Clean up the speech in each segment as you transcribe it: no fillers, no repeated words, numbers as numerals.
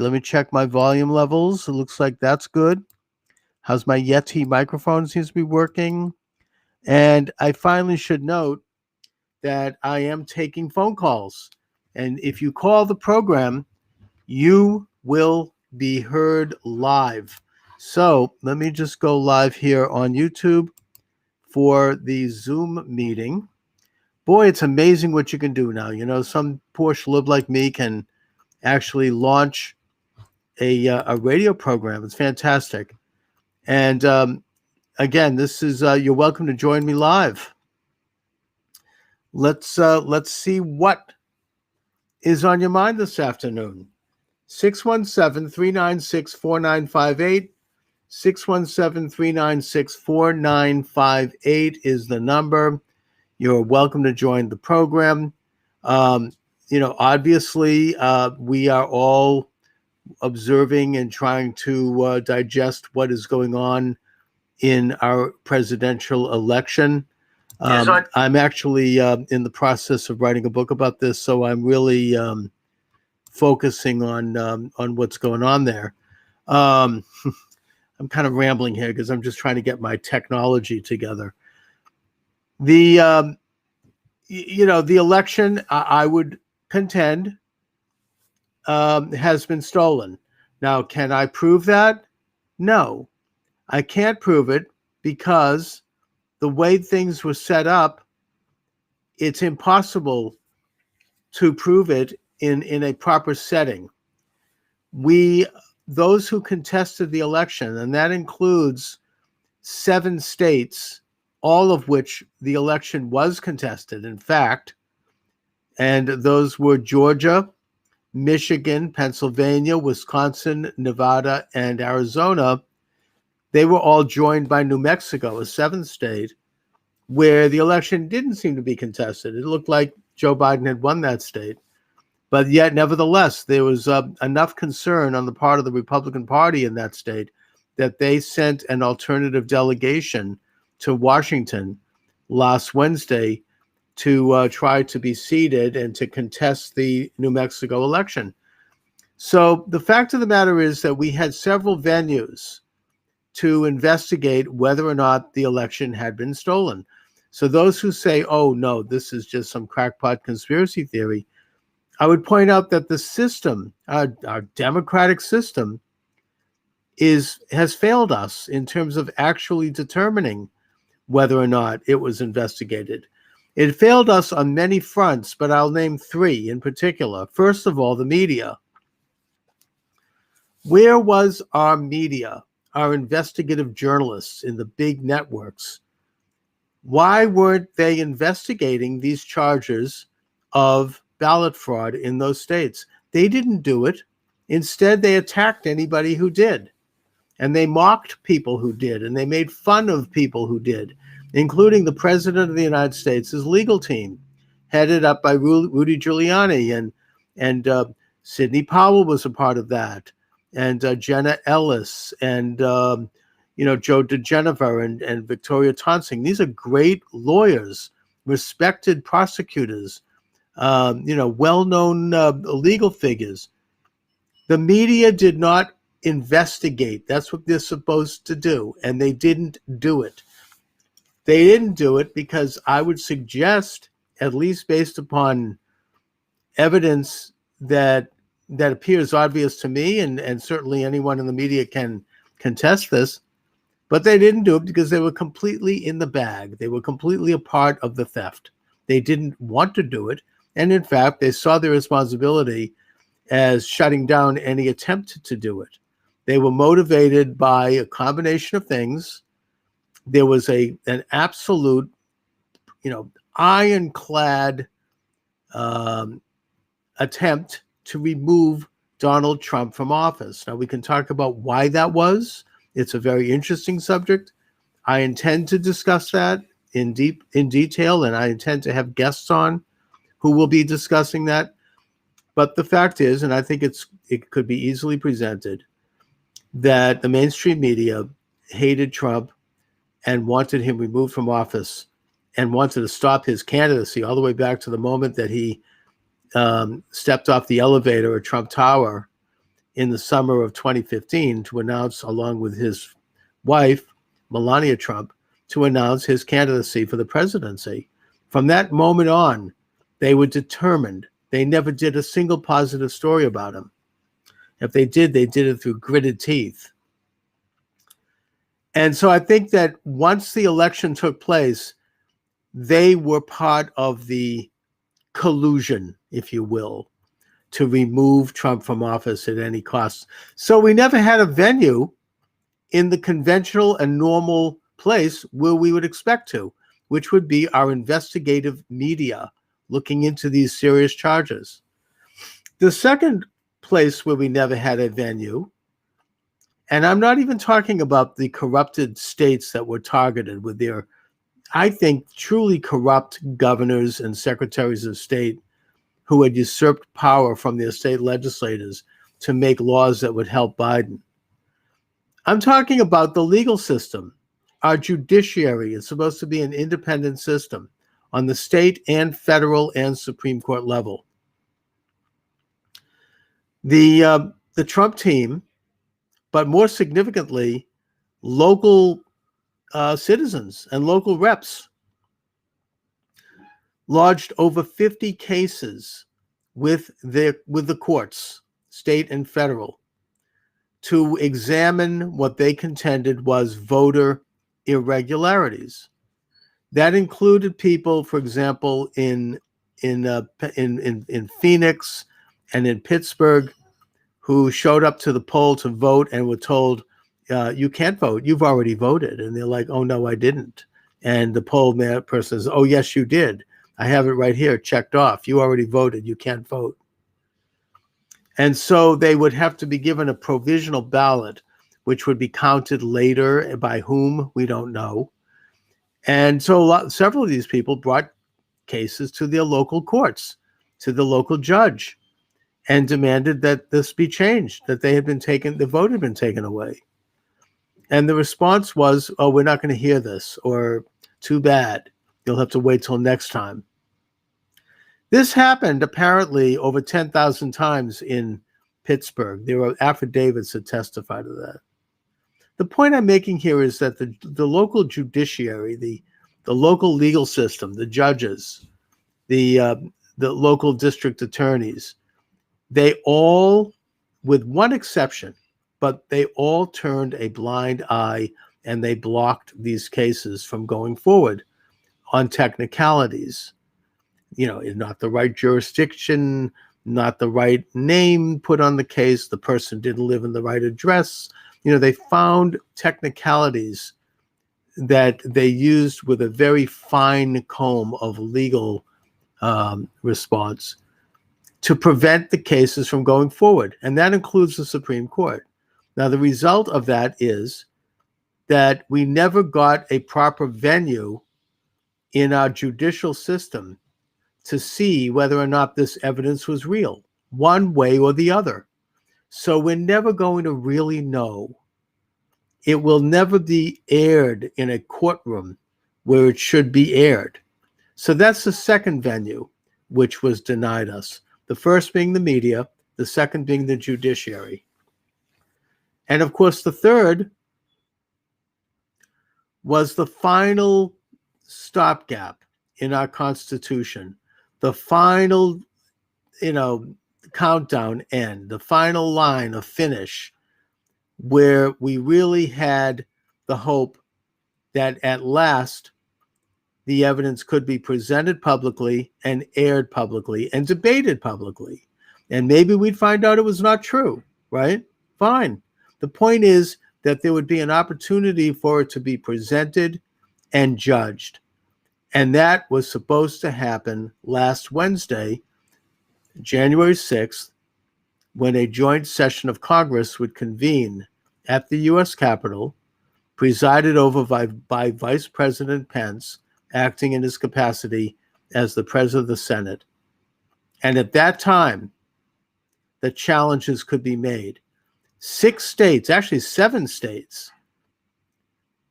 Let me check my volume levels. It looks like that's good. How's my Yeti microphone? Seems to be working. And I finally should note that I am taking phone calls. And if you call the program, you will be heard live. So let me just go live here on YouTube for the Zoom meeting. Boy, it's amazing what you can do now. You know, some poor schlub like me can actually launch a radio program. It's fantastic. And again, this is you're welcome to join me live. Let's see what is on your mind this afternoon. 617-396-4958. 617-396-4958 is the number. You're welcome to join the program. Obviously, we are all observing and trying to digest what is going on in our presidential election. I'm actually in the process of writing a book about this, so I'm really focusing on what's going on there. I'm kind of rambling here because I'm just trying to get my technology together. The election, I would contend, has been stolen. Now, can I prove that? No, I can't prove it because the way things were set up, it's impossible to prove it in a proper setting. Those who contested the election, and that includes 7 states, all of which the election was contested, in fact, and those were Georgia, Michigan, Pennsylvania, Wisconsin, Nevada, and Arizona. They were all joined by New Mexico, a 7th state, where the election didn't seem to be contested. It looked like Joe Biden had won that state. But yet, nevertheless, there was enough concern on the part of the Republican Party in that state that they sent an alternative delegation to Washington last Wednesday to try to be seated and to contest the New Mexico election. So the fact of the matter is that we had several venues to investigate whether or not the election had been stolen. So those who say, oh, no, this is just some crackpot conspiracy theory, I would point out that the system, our democratic system, has failed us in terms of actually determining whether or not it was investigated. It failed us on many fronts, but I'll name 3 in particular. First of all, the media. Where was our media, our investigative journalists in the big networks? Why weren't they investigating these charges of ballot fraud in those states? They didn't do it. Instead, they attacked anybody who did. And they mocked people who did, and they made fun of people who did, including the president of the United States' legal team, headed up by Rudy Giuliani, and Sidney Powell was a part of that, and Jenna Ellis, and Joe DeGenever and Victoria Tonsing. These are great lawyers, respected prosecutors, well-known legal figures. The media did not investigate. That's what they're supposed to do, and they didn't do it. They didn't do it because I would suggest, at least based upon evidence that appears obvious to me, and certainly anyone in the media can contest this, but they didn't do it because they were completely in the bag. They were completely a part of the theft. They didn't want to do it, and in fact, they saw their responsibility as shutting down any attempt to do it. They were motivated by a combination of things. There was an absolute, ironclad attempt to remove Donald Trump from office. Now, we can talk about why that was. It's a very interesting subject. I intend to discuss that in detail, and I intend to have guests on who will be discussing that. But the fact is, and I think it could be easily presented, that the mainstream media hated Trump and wanted him removed from office and wanted to stop his candidacy all the way back to the moment that he stepped off the elevator at Trump Tower in the summer of 2015 to announce, along with his wife, Melania Trump, to announce his candidacy for the presidency. From that moment on, they were determined. They never did a single positive story about him. If they did it through gritted teeth. And so I think that once the election took place, they were part of the collusion, if you will, to remove Trump from office at any cost. So we never had a venue in the conventional and normal place where we would expect to, which would be our investigative media looking into these serious charges. The second place where we never had a venue, and I'm not even talking about the corrupted states that were targeted with their, I think, truly corrupt governors and secretaries of state who had usurped power from their state legislators to make laws that would help Biden. I'm talking about the legal system. Our judiciary is supposed to be an independent system on the state and federal and Supreme Court level. The Trump team, but more significantly, local citizens and local reps lodged over 50 cases with the courts, state and federal, to examine what they contended was voter irregularities. That included people, for example, in Phoenix and in Pittsburgh, who showed up to the poll to vote and were told, "You can't vote. You've already voted." And they're like, "Oh no, I didn't." And the poll person says, "Oh yes, you did. I have it right here, checked off. You already voted. You can't vote." And so they would have to be given a provisional ballot, which would be counted later. By whom, we don't know. And so several of these people brought cases to their local courts, to the local judge, and demanded that this be changed, that the vote had been taken away. And the response was, "Oh, we're not going to hear this," or "Too bad. You'll have to wait till next time." This happened apparently over 10,000 times in Pittsburgh. There were affidavits that testify to that. The point I'm making here is that the local judiciary, the local legal system, the judges, the local district attorneys, they all, with one exception, but they all turned a blind eye and they blocked these cases from going forward on technicalities. Not the right jurisdiction, not the right name put on the case, the person didn't live in the right address. They found technicalities that they used with a very fine comb of legal response to prevent the cases from going forward. And that includes the Supreme Court. Now, the result of that is that we never got a proper venue in our judicial system to see whether or not this evidence was real, one way or the other. So we're never going to really know. It will never be aired in a courtroom where it should be aired. So that's the second venue which was denied us. The first being the media, the second being the judiciary. And of course, the third was the final stopgap in our Constitution, the final, countdown end, the final line of finish, where we really had the hope that at last the evidence could be presented publicly and aired publicly and debated publicly. And maybe we'd find out it was not true, right? Fine. The point is that there would be an opportunity for it to be presented and judged. And that was supposed to happen last Wednesday, January 6th, when a joint session of Congress would convene at the U.S. Capitol, presided over by Vice President Pence, acting in his capacity as the President of the Senate. And at that time, the challenges could be made. 6 states, actually 7 states,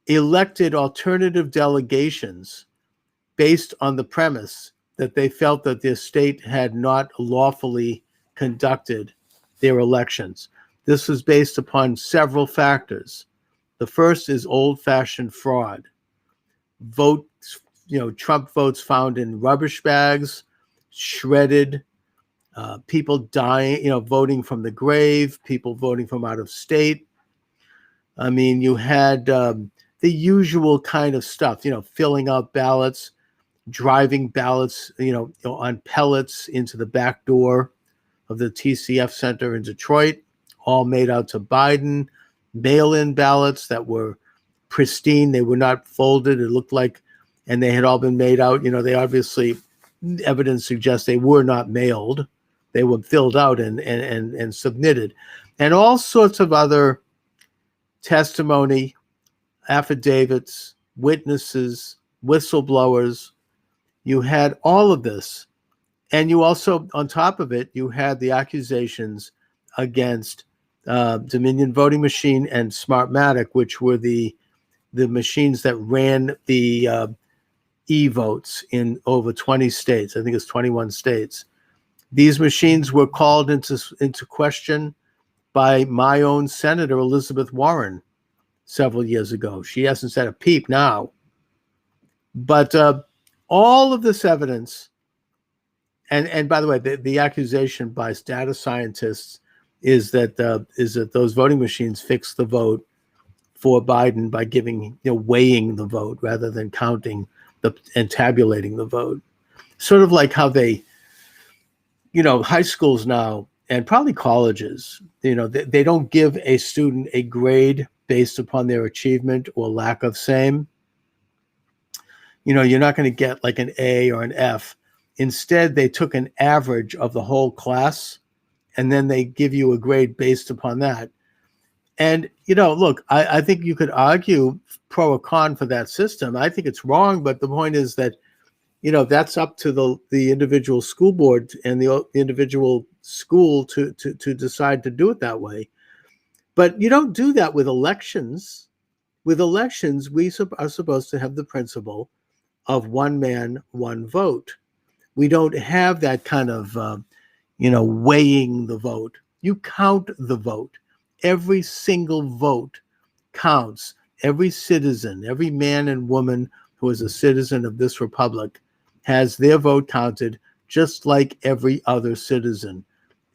elected alternative delegations based on the premise that they felt that their state had not lawfully conducted their elections. This was based upon several factors. The first is old-fashioned fraud. Votes, Trump votes found in rubbish bags, shredded, people dying, voting from the grave, people voting from out of state. I mean, you had the usual kind of stuff, filling out ballots, driving ballots, on pellets into the back door of the TCF Center in Detroit, all made out to Biden, mail-in ballots that were pristine. They were not folded. It looked like, and they had all been made out. They obviously, evidence suggests they were not mailed. They were filled out and submitted. And all sorts of other testimony, affidavits, witnesses, whistleblowers. You had all of this. And you also, on top of it, you had the accusations against Dominion Voting Machine and Smartmatic, which were the machines that ran the e-votes in over 20 states. I think it's 21 states. These machines were called into question by my own Senator Elizabeth Warren several years ago. She hasn't said a peep now. But all of this evidence, and by the way, the accusation by data scientists is that those voting machines fixed the vote for Biden by weighing the vote rather than counting and tabulating the vote. Sort of like how they, high schools now and probably colleges, they don't give a student a grade based upon their achievement or lack of same. You're not going to get like an A or an F. Instead, they took an average of the whole class, and then they give you a grade based upon that. And, look, I think you could argue pro or con for that system. I think it's wrong, but the point is that, that's up to the individual school board and the individual school to decide to do it that way. But you don't do that with elections. With elections, we are supposed to have the principle of one man, one vote. We don't have that kind of, weighing the vote. You count the vote. Every single vote counts. Every citizen, every man and woman who is a citizen of this republic has their vote counted just like every other citizen.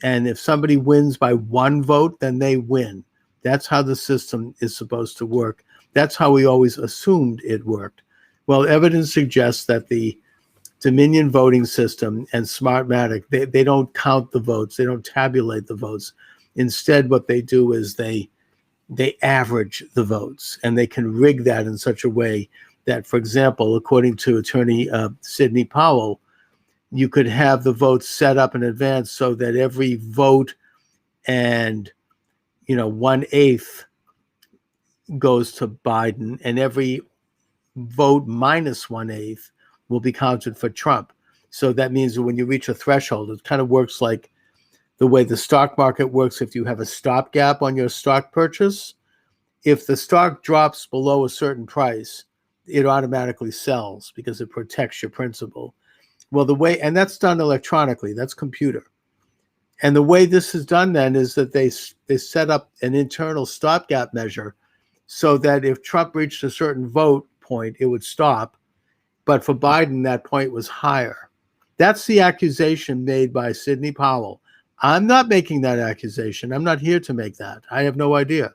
And if somebody wins by one vote, then they win. That's how the system is supposed to work. That's how we always assumed it worked. Well, evidence suggests that the Dominion voting system and Smartmatic, they don't count the votes. They don't tabulate the votes. Instead, what they do is they average the votes, and they can rig that in such a way that, for example, according to attorney Sidney Powell, you could have the votes set up in advance so that every vote and 1/8 goes to Biden, and every vote minus 1/8 will be counted for Trump. So that means that when you reach a threshold, it kind of works like the way the stock market works. If you have a stopgap on your stock purchase, if the stock drops below a certain price, it automatically sells because it protects your principal. Well, and that's done electronically, that's computer. And the way this is done then is that they set up an internal stopgap measure so that if Trump reached a certain vote point, it would stop. But for Biden, that point was higher. That's the accusation made by Sidney Powell. I'm not making that accusation. I'm not here to make that. I have no idea.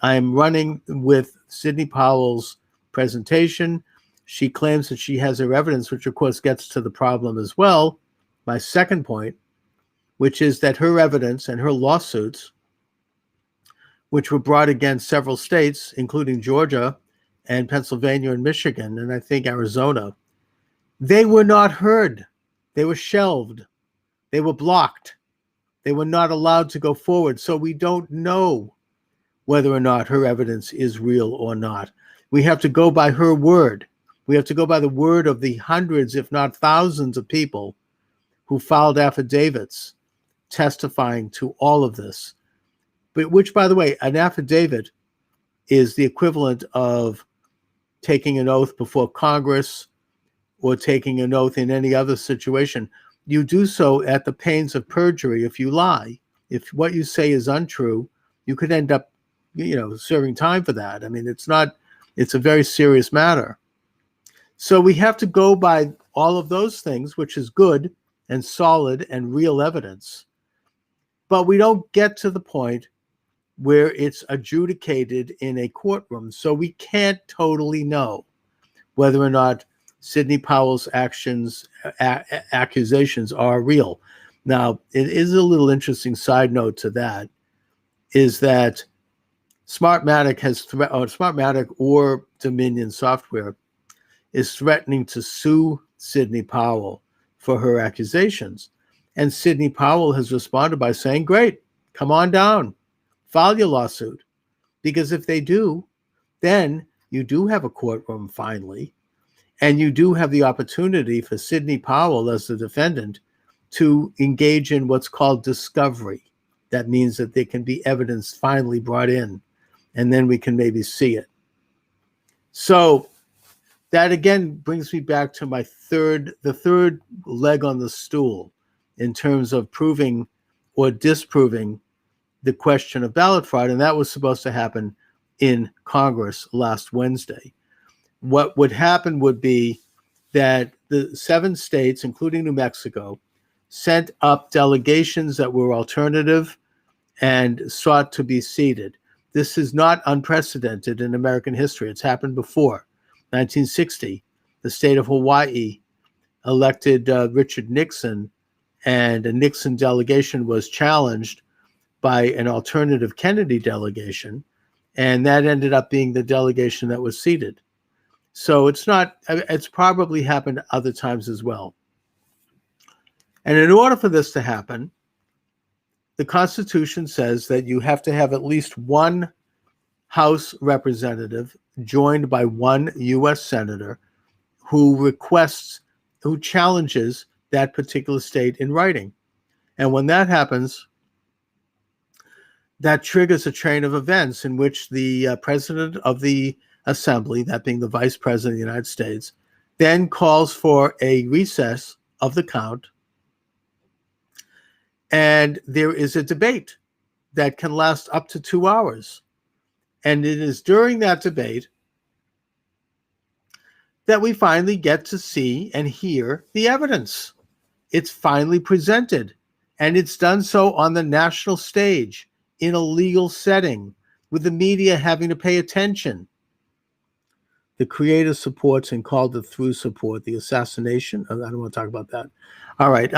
I am running with Sidney Powell's presentation. She claims that she has her evidence, which of course gets to the problem as well. My second point, which is that her evidence and her lawsuits, which were brought against several states, including Georgia and Pennsylvania and Michigan, and I think Arizona, they were not heard. They were shelved. They were blocked. They were not allowed to go forward. So we don't know whether or not her evidence is real or not. We have to go by her word. We have to go by the word of the hundreds, if not thousands of people who filed affidavits testifying to all of this. But which, by the way, an affidavit is the equivalent of taking an oath before Congress or taking an oath in any other situation. You do so at the pains of perjury if you lie. If what you say is untrue, you could end up, serving time for that. I mean, it's a very serious matter. So we have to go by all of those things, which is good and solid and real evidence. But we don't get to the point where it's adjudicated in a courtroom. So we can't totally know whether or not Sidney Powell's accusations are real. Now, it is a little interesting side note to that, is that Smartmatic or Dominion Software is threatening to sue Sidney Powell for her accusations. And Sidney Powell has responded by saying, great, come on down, file your lawsuit. Because if they do, then you do have a courtroom finally, and you do have the opportunity for Sidney Powell as the defendant to engage in what's called discovery. That means that there can be evidence finally brought in, and then we can maybe see it. So that again brings me back to the third leg on the stool in terms of proving or disproving the question of ballot fraud, and that was supposed to happen in Congress last Wednesday. What would happen would be that the 7 states, including New Mexico, sent up delegations that were alternative and sought to be seated. This is not unprecedented in American history. It's happened before. 1960, the state of Hawaii elected Richard Nixon, and a Nixon delegation was challenged by an alternative Kennedy delegation, and that ended up being the delegation that was seated. So it's probably happened other times as well. And in order for this to happen, the Constitution says that you have to have at least one House representative joined by one U.S. senator who challenges that particular state in writing. And when that happens, that triggers a chain of events in which the president of the assembly, that being the vice president of the United States, then calls for a recess of the count. And there is a debate that can last up to 2 hours. And it is during that debate that we finally get to see and hear the evidence. It's finally presented, and it's done so on the national stage in a legal setting with the media having to pay attention. The creator supports and called it through support the assassination. I don't want to talk about that. All right.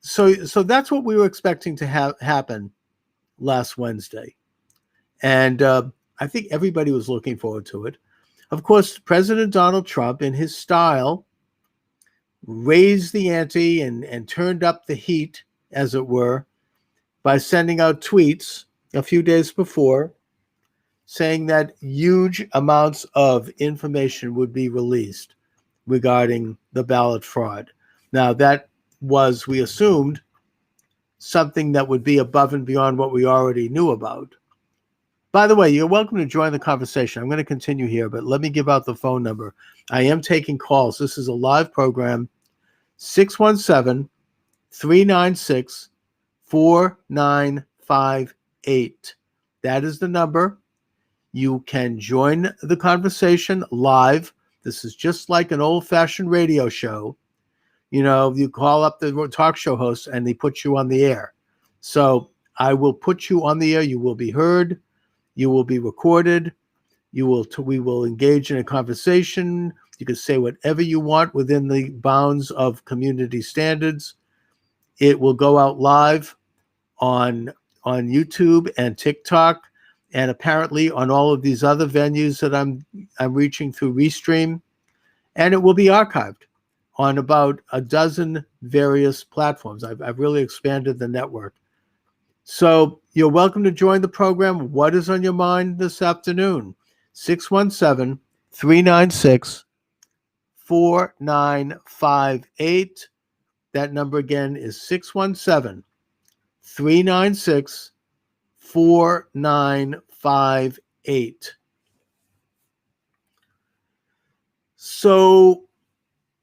So that's what we were expecting to happen last Wednesday. And I think everybody was looking forward to it. Of course, President Donald Trump, in his style, raised the ante and turned up the heat, as it were, by sending out tweets a few days before saying that huge amounts of information would be released regarding the ballot fraud. Now, that was, we assumed, something that would be above and beyond what we already knew about. By the way, you're welcome to join the conversation. I'm going to continue here, but let me give out the phone number. I am taking calls. This is a live program, 617-396-4958. That is the number. You can join the conversation live. This is just like an old-fashioned radio show. You call up the talk show host and they put you on the air. So I will put you on the air. You will be heard. You will be recorded. We will engage in a conversation. You can say whatever you want within the bounds of community standards. It will go out live on YouTube and TicTok, and apparently on all of these other venues that I'm reaching through Restream, and it will be archived on about a dozen various platforms. I've really expanded the network. So you're welcome to join the program. What is on your mind this afternoon? 617-396-4958. That number again is 617-396-4958. So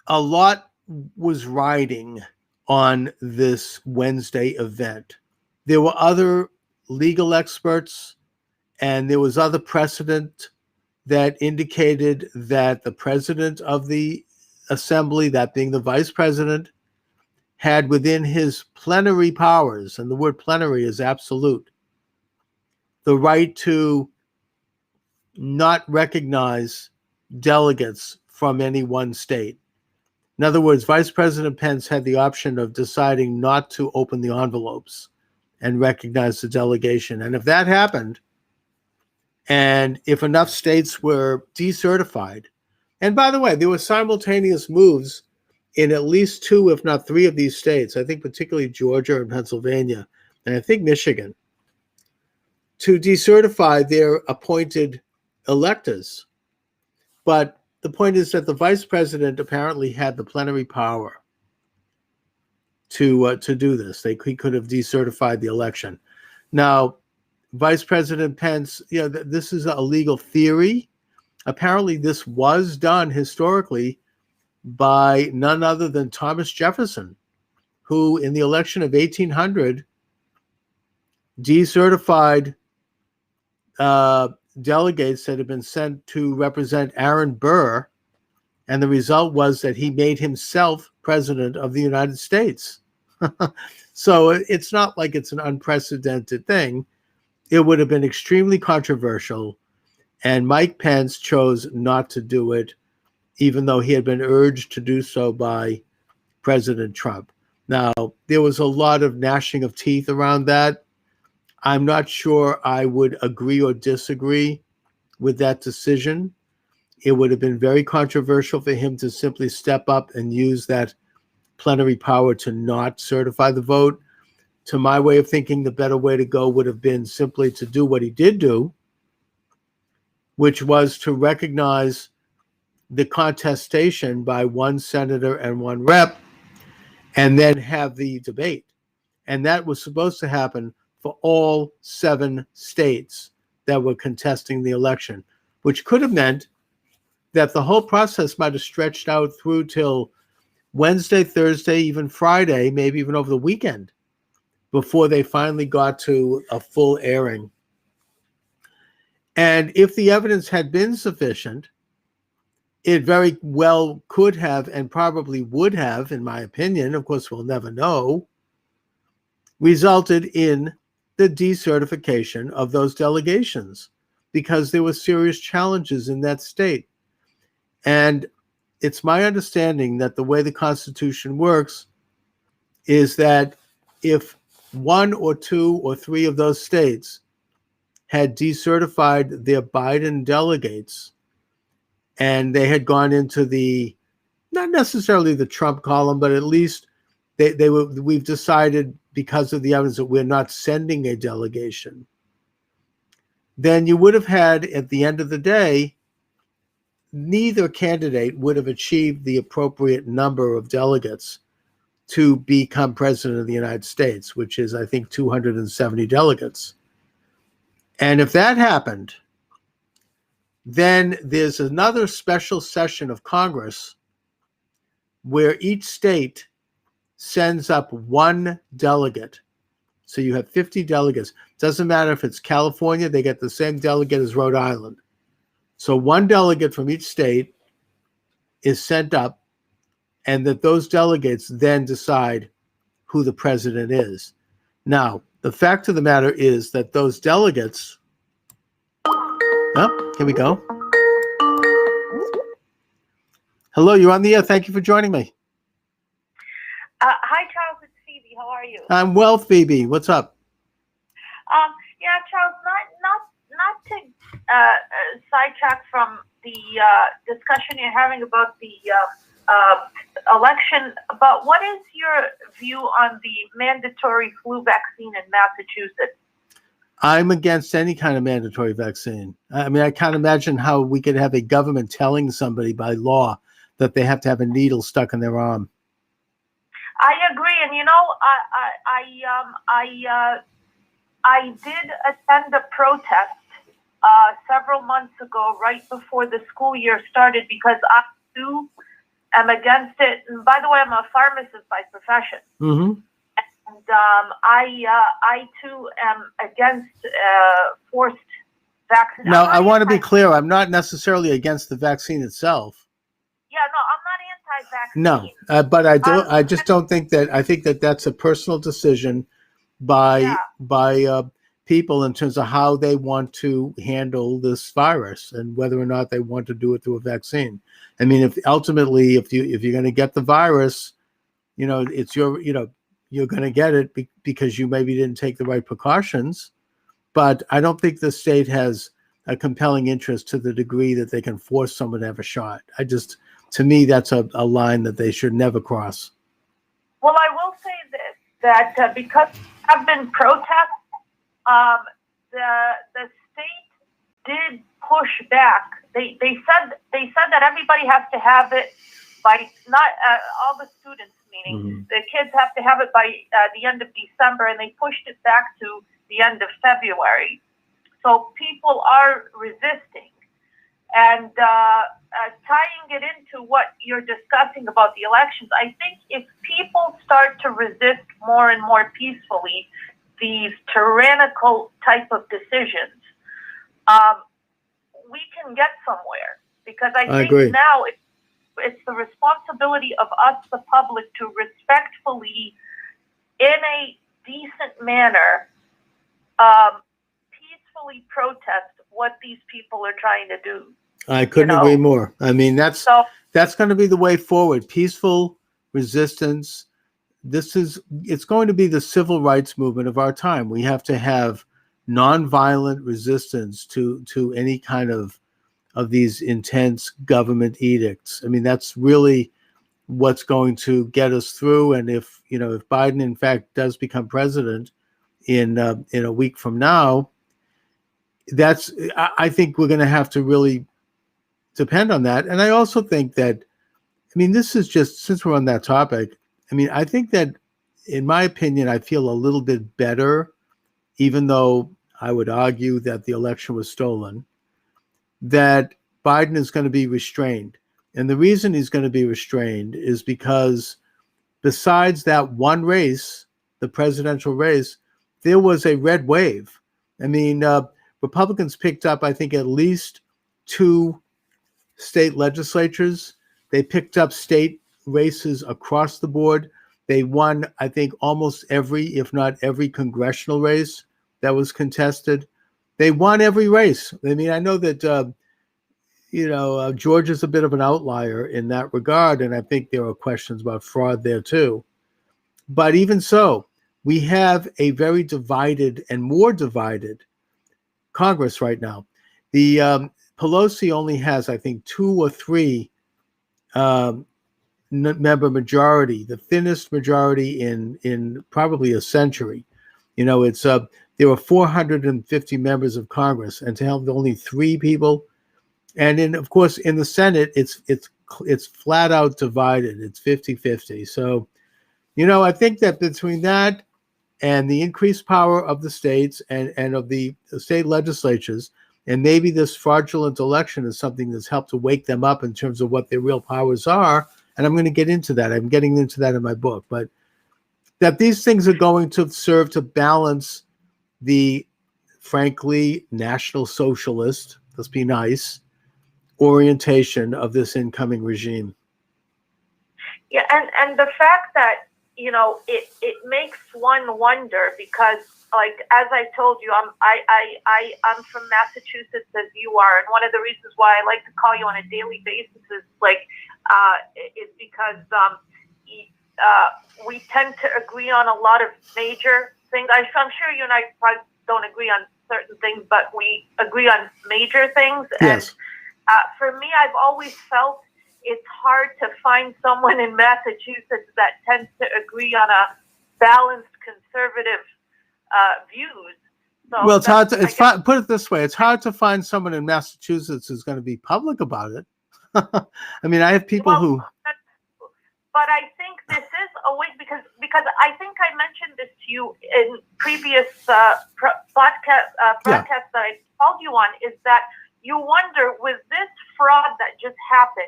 a lot was riding on this Wednesday event. There were other legal experts, and there was other precedent that indicated that the president of the assembly, that being the vice president, had within his plenary powers, and the word plenary is absolute, the right to not recognize delegates from any one state. In other words, Vice President Pence had the option of deciding not to open the envelopes and recognize the delegation. And if that happened, and if enough states were decertified, and by the way, there were simultaneous moves in at least 2, if not 3 of these states, I think particularly Georgia and Pennsylvania, and I think Michigan, to decertify their appointed electors. But the point is that the vice president apparently had the plenary power to do this. He could have decertified the election. Now, Vice President Pence, this is a legal theory. Apparently, this was done historically by none other than Thomas Jefferson, who in the election of 1800 decertified delegates that had been sent to represent Aaron Burr, and the result was that he made himself president of the United States. So it's not like it's an unprecedented thing. It would have been extremely controversial, and Mike Pence chose not to do it, even though he had been urged to do so by President Trump. Now, there was a lot of gnashing of teeth around that. I'm not sure I would agree or disagree with that decision. It would have been very controversial for him to simply step up and use that plenary power to not certify the vote. To my way of thinking, the better way to go would have been simply to do what he did do, which was to recognize the contestation by one senator and one rep, and then have the debate. And that was supposed to happen for all 7 states that were contesting the election, which could have meant that the whole process might have stretched out through till Wednesday, Thursday, even Friday, maybe even over the weekend, before they finally got to a full airing. And if the evidence had been sufficient, it very well could have, and probably would have, in my opinion, of course we'll never know, resulted in the decertification of those delegations, because there were serious challenges in that state. And it's my understanding that the way the Constitution works is that if 1 or 2 or 3 of those states had decertified their Biden delegates, and they had gone into the, not necessarily the Trump column, but at least we've decided because of the evidence that we're not sending a delegation, then you would have had, at the end of the day, neither candidate would have achieved the appropriate number of delegates to become president of the United States, which is, I think, 270 delegates. And if that happened, then there's another special session of Congress where each state sends up 1 delegate. So you have 50 delegates. Doesn't matter if it's California, they get the same delegate as Rhode Island. So 1 delegate from each state is sent up, and that those delegates then decide who the president is. Now, the fact of the matter is that those delegates, oh, here we go. Hello, you're on the air. Thank you for joining me. Hi, Charles. It's Phoebe. How are you? I'm well, Phoebe. What's up? Yeah, Charles. Not to sidetrack from the discussion you're having about the election, but what is your view on the mandatory flu vaccine in Massachusetts? I'm against any kind of mandatory vaccine. I mean, I can't imagine how we could have a government telling somebody by law that they have to have a needle stuck in their arm. I agree, and I did attend a protest several months ago, right before the school year started, because I too am against it. And by the way, I'm a pharmacist by profession. Mm-hmm. And I too am against forced vaccination. Now, I want to be clear. I'm not necessarily against the vaccine itself. Yeah, no, I'm not anti-vaccine. No, but I do. I just don't think that. I think that that's a personal decision by people in terms of how they want to handle this virus and whether or not they want to do it through a vaccine. I mean, if ultimately, if you're going to get the virus, it's your, you're going to get it because you maybe didn't take the right precautions. But I don't think the state has a compelling interest to the degree that they can force someone to have a shot. To me, that's a line that they should never cross. Well, I will say this, that because there have been protests, the state did push back. They said that everybody has to have it by, not all the students, meaning the kids have to have it by the end of December, and they pushed it back to the end of February. So people are resisting. And tying it into what you're discussing about the elections, I think if people start to resist more and more peacefully these tyrannical type of decisions, we can get somewhere. Because I think agree. now it's the responsibility of us, the public, to respectfully, in a decent manner, peacefully protest what these people are trying to do. I couldn't agree more. I mean, that's going to be the way forward. Peaceful resistance. It's going to be the civil rights movement of our time. We have to have nonviolent resistance to any kind of these intense government edicts. I mean, that's really what's going to get us through. And if Biden in fact does become president in a week from now, I think we're going to have to really depend on that. And I also think that, I mean, this is just, since we're on that topic, I mean, I think that, in my opinion, I feel a little bit better, even though I would argue that the election was stolen, that Biden is going to be restrained. And the reason he's going to be restrained is because besides that one race, the presidential race, there was a red wave. I mean, Republicans picked up, I think, at least 2 state legislatures. They picked up state races across the board. They won, I think, almost every, if not every, congressional race that was contested. They won every race. I mean, I know that, Georgia's a bit of an outlier in that regard, and I think there are questions about fraud there too. But even so, we have a very divided and more divided Congress right now. The Pelosi only has, I think, 2 or 3 member majority, the thinnest majority in probably a century. It's there are 450 members of Congress, and to have only 3 people, and of course in the Senate, it's flat out divided. It's 50-50. So, I think that between that and the increased power of the states and of the state legislatures, and maybe this fraudulent election is something that's helped to wake them up in terms of what their real powers are. And I'm going to get into that. I'm getting into that in my book. But that these things are going to serve to balance the, frankly, National Socialist, let's be nice, orientation of this incoming regime. Yeah, and the fact that, it makes one wonder, because, like, as I told you, I'm from Massachusetts, as you are, and one of the reasons why I like to call you on a daily basis is because we tend to agree on a lot of major things. I'm sure you and I probably don't agree on certain things, but we agree on major things. Yes. And for me, I've always felt it's hard to find someone in Massachusetts that tends to agree on a balanced conservative views. So well, it's hard to put it this way: it's hard to find someone in Massachusetts who's going to be public about it. I mean, I have people who. But I think this is a way, because I think I mentioned this to you in previous broadcasts that I called you on, is that you wonder, with this fraud that just happened,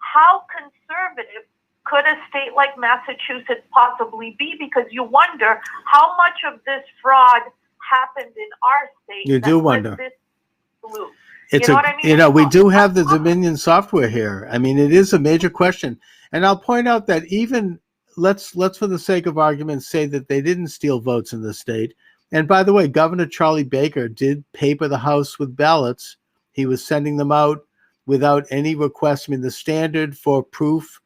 how conservative could a state like Massachusetts possibly be? Because you wonder how much of this fraud happened in our state. You do wonder. This loop. It's you know what I mean? You know, we do have the Dominion software here. I mean, it is a major question. And I'll point out that even let's for the sake of argument say that they didn't steal votes in the state. And by the way, Governor Charlie Baker did paper the House with ballots. He was sending them out without any request. I mean, the standard for proof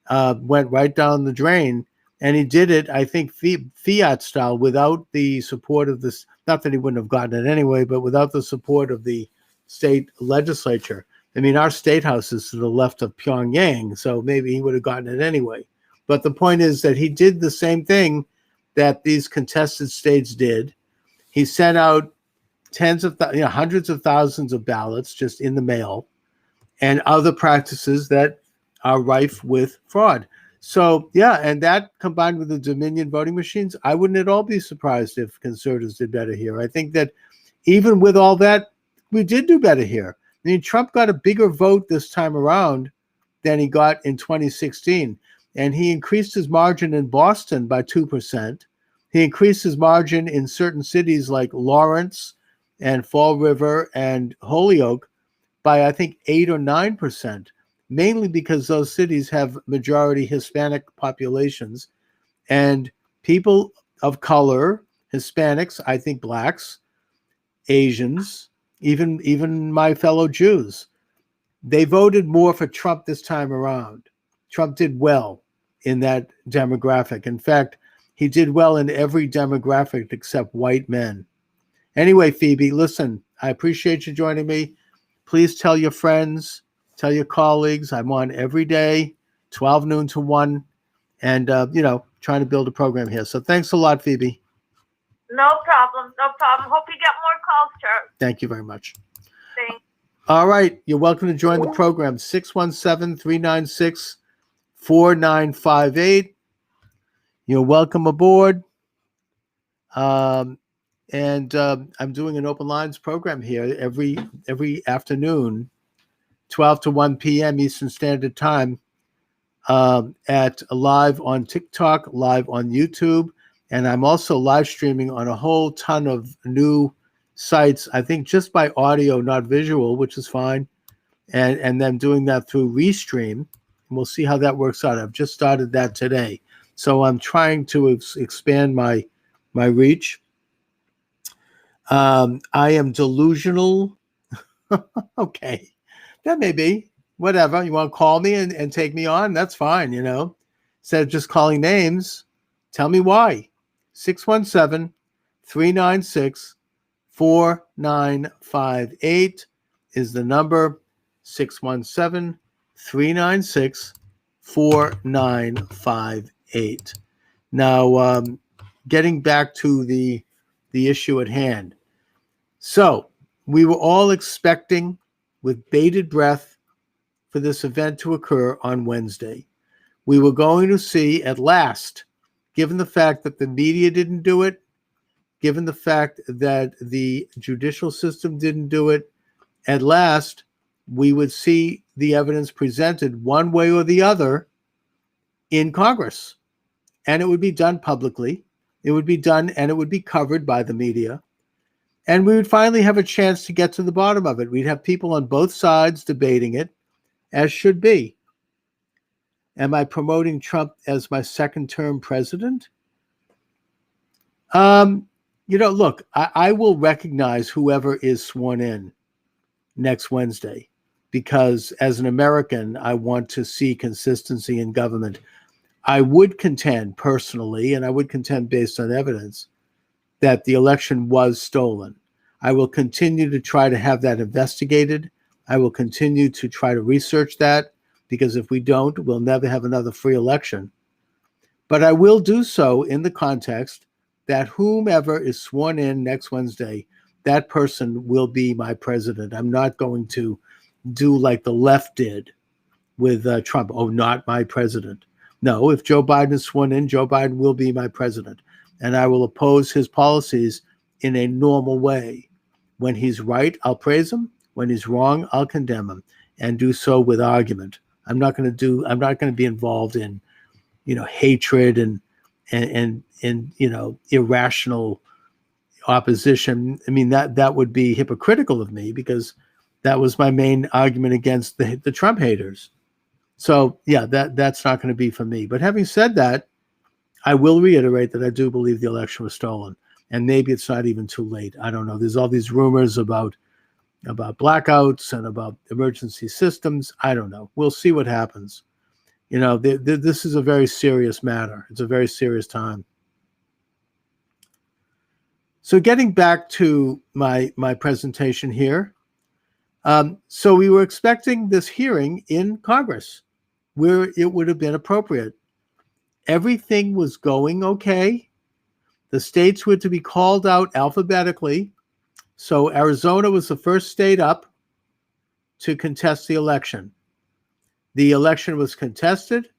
went right down the drain. And he did it, I think, fiat style, without the support of this. Not that he wouldn't have gotten it anyway, but without the support of the state legislature. I mean, our state house is to the left of Pyongyang, so maybe he would have gotten it anyway. But the point is that he did the same thing that these contested states did. He sent out hundreds of thousands of ballots just in the mail, and other practices that are rife with fraud. So, yeah, and that combined with the Dominion voting machines, I wouldn't at all be surprised if conservatives did better here. I think that even with all that, we did do better here. I mean, Trump got a bigger vote this time around than he got in 2016, and he increased his margin in Boston by 2%. He increased his margin in certain cities like Lawrence and Fall River and Holyoke by, I think, 8 or 9%. Mainly because those cities have majority Hispanic populations, and people of color, Hispanics, I think blacks, Asians, even my fellow Jews, they voted more for Trump this time around. Trump did well in that demographic. In fact, he did well in every demographic except white men. Anyway, Phoebe, listen, I appreciate you joining me. Please tell your friends, tell your colleagues. I'm on every day, 12 noon to 1, and, trying to build a program here. So thanks a lot, Phoebe. No problem. No problem. Hope you get more calls, Charles. Thank you very much. Thanks. All right. You're welcome to join the program, 617-396-4958. You're welcome aboard. I'm doing an open lines program here every afternoon, 12 to 1 p.m. Eastern Standard Time, at live on TikTok, live on YouTube, and I'm also live streaming on a whole ton of new sites, I think just by audio, not visual, which is fine, and then doing that through Restream, and we'll see how that works out. I've just started that today, so I'm trying to expand my reach. I am delusional. Okay. That may be. Whatever. You want to call me and take me on? That's fine, Instead of just calling names, tell me why. 617-396-4958 is the number. 617-396-4958. Now, getting back to the issue at hand. So, we were all expecting with bated breath for this event to occur on Wednesday. We were going to see at last, given the fact that the media didn't do it, given the fact that the judicial system didn't do it, at last we would see the evidence presented one way or the other in Congress. And it would be done publicly. It would be done and it would be covered by the media. And we would finally have a chance to get to the bottom of it. We'd have people on both sides debating it, as should be. Am I promoting Trump as my second-term president? Look, I will recognize whoever is sworn in next Wednesday, because as an American, I want to see consistency in government. I would contend personally, and I would contend based on evidence, that the election was stolen. I will continue to try to have that investigated. I will continue to try to research that, because if we don't, we'll never have another free election. But I will do so in the context that whomever is sworn in next Wednesday, that person will be my president. I'm not going to do like the left did with Trump. Oh, not my president. No, if Joe Biden is sworn in, Joe Biden will be my president. And I will oppose his policies in a normal way. When he's right, I'll praise him. When he's wrong, I'll condemn him, and do so with argument. I'm not going to be involved in, hatred and irrational opposition. I mean, that would be hypocritical of me, because that was my main argument against the Trump haters. So yeah, that's not going to be for me. But having said that, I will reiterate that I do believe the election was stolen, and maybe it's not even too late. I don't know. There's all these rumors about blackouts and about emergency systems. I don't know. We'll see what happens. This is a very serious matter. It's a very serious time. So getting back to my presentation here. So we were expecting this hearing in Congress where it would have been appropriate. Everything was going okay. The states were to be called out alphabetically. So Arizona was the first state up to contest the election. The election was contested.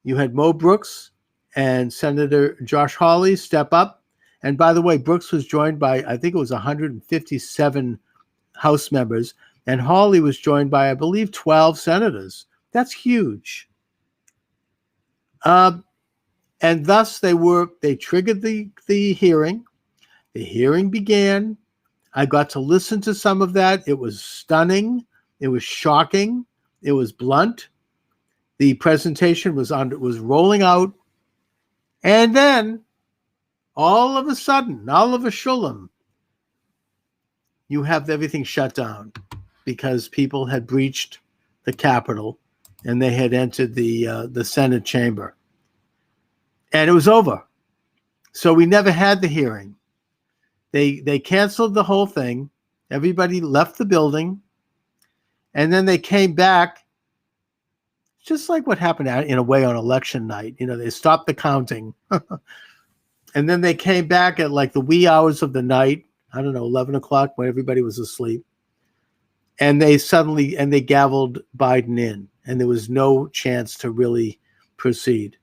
You had Mo Brooks and Senator Josh Hawley step up. And by the way, Brooks was joined by, I think it was 157 House members, and Hawley was joined by, I believe, 12 senators. That's huge. And thus they triggered the hearing. The hearing began. I got to listen to some of that. It was stunning. It was shocking. It was blunt. The presentation was rolling out. And then all of a sudden, all of a shulam, you have everything shut down because people had breached the Capitol and they had entered the Senate chamber. And it was over. So we never had the hearing. They canceled the whole thing. Everybody left the building. And then they came back, just like what happened in a way on election night. They stopped the counting. And then they came back at like the wee hours of the night, I don't know, 11 o'clock when everybody was asleep. And they gavelled Biden in. And there was no chance to really proceed.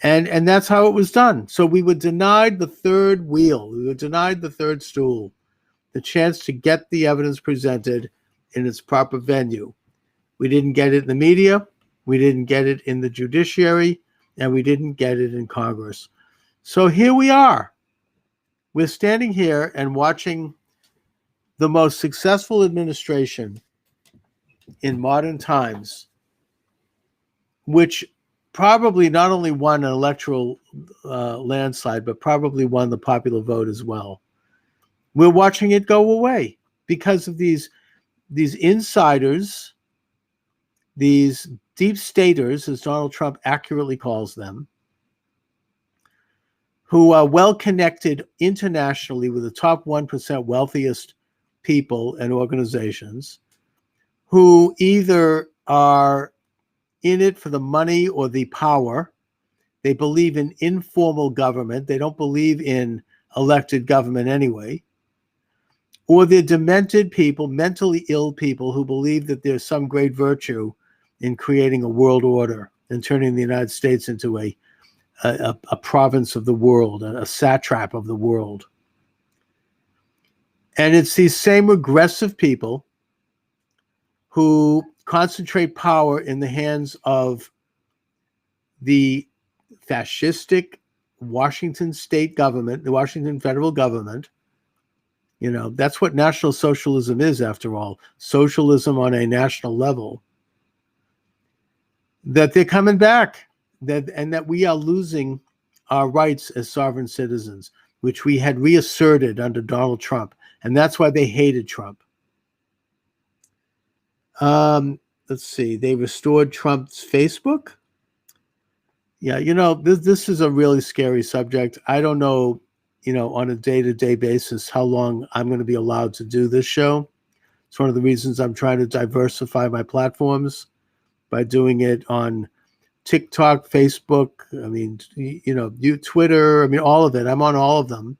And that's how it was done. So we were denied the third wheel. We were denied the third stool, the chance to get the evidence presented in its proper venue. We didn't get it in the media. We didn't get it in the judiciary. And we didn't get it in Congress. So here we are. We're standing here and watching the most successful administration in modern times, which probably not only won an electoral landslide, but probably won the popular vote as well. We're watching it go away because of these insiders, these deep staters, as Donald Trump accurately calls them, who are well connected internationally with the top 1% wealthiest people and organizations, who either are in it for the money or the power. They believe in informal government. They don't believe in elected government anyway. Or they're demented people, mentally ill people who believe that there's some great virtue in creating a world order and turning the United States into a province of the world, a satrap of the world. And it's these same aggressive people who concentrate power in the hands of the fascistic Washington state government, the Washington federal government. That's what National Socialism is, after all. Socialism on a national level. That they're coming back. And that we are losing our rights as sovereign citizens, which we had reasserted under Donald Trump. And that's why they hated Trump. Let's see. They restored Trump's Facebook. Yeah, this is a really scary subject. I don't know, on a day-to-day basis, how long I'm going to be allowed to do this show. It's one of the reasons I'm trying to diversify my platforms by doing it on TikTok, Facebook, Twitter, all of it. I'm on all of them.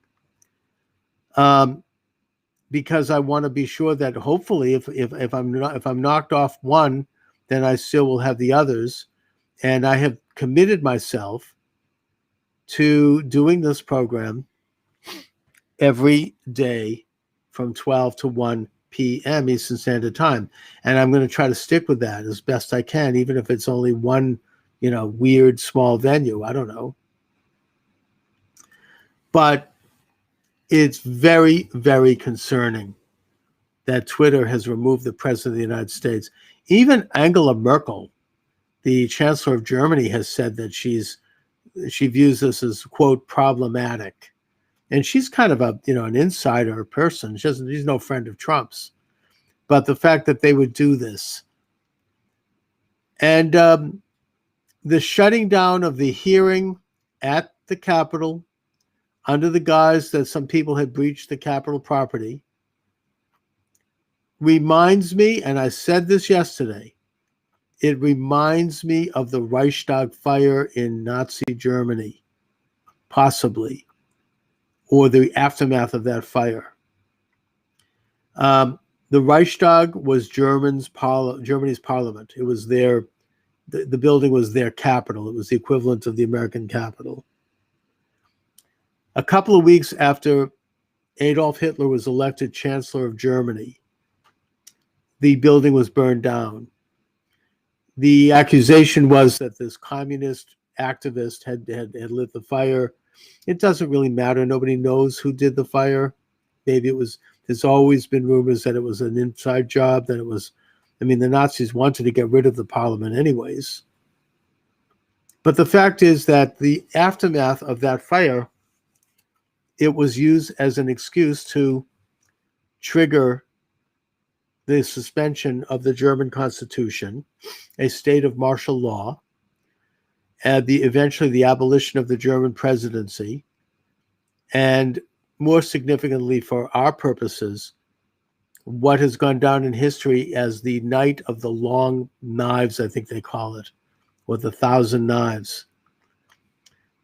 Because I want to be sure that hopefully if I'm knocked off one, then I still will have the others. And I have committed myself to doing this program every day from 12 to 1 p.m. Eastern Standard Time. And I'm going to try to stick with that as best I can, even if it's only one, weird small venue. I don't know. But it's very, very concerning that Twitter has removed the President of the United States. Even Angela Merkel, the Chancellor of Germany, has said that she views this as, quote, problematic. And she's kind of an insider person. She's no friend of Trump's. But the fact that they would do this. And the shutting down of the hearing at the Capitol under the guise that some people had breached the Capitol property reminds me, and I said this yesterday, it reminds me of the Reichstag fire in Nazi Germany, possibly, or the aftermath of that fire. The Reichstag was Germany's parliament. It was the building was their capital. It was the equivalent of the American Capitol. A couple of weeks after Adolf Hitler was elected Chancellor of Germany, the building was burned down. The accusation was that this communist activist had lit the fire. It doesn't really matter. Nobody knows who did the fire. Maybe there's always been rumors that it was an inside job, that it was, the Nazis wanted to get rid of the parliament anyways. But the fact is that the aftermath of that fire, it was used as an excuse to trigger the suspension of the German Constitution, a state of martial law, and eventually the abolition of the German presidency, and more significantly for our purposes, what has gone down in history as the Night of the Long Knives, I think they call it, or the 1,000 Knives.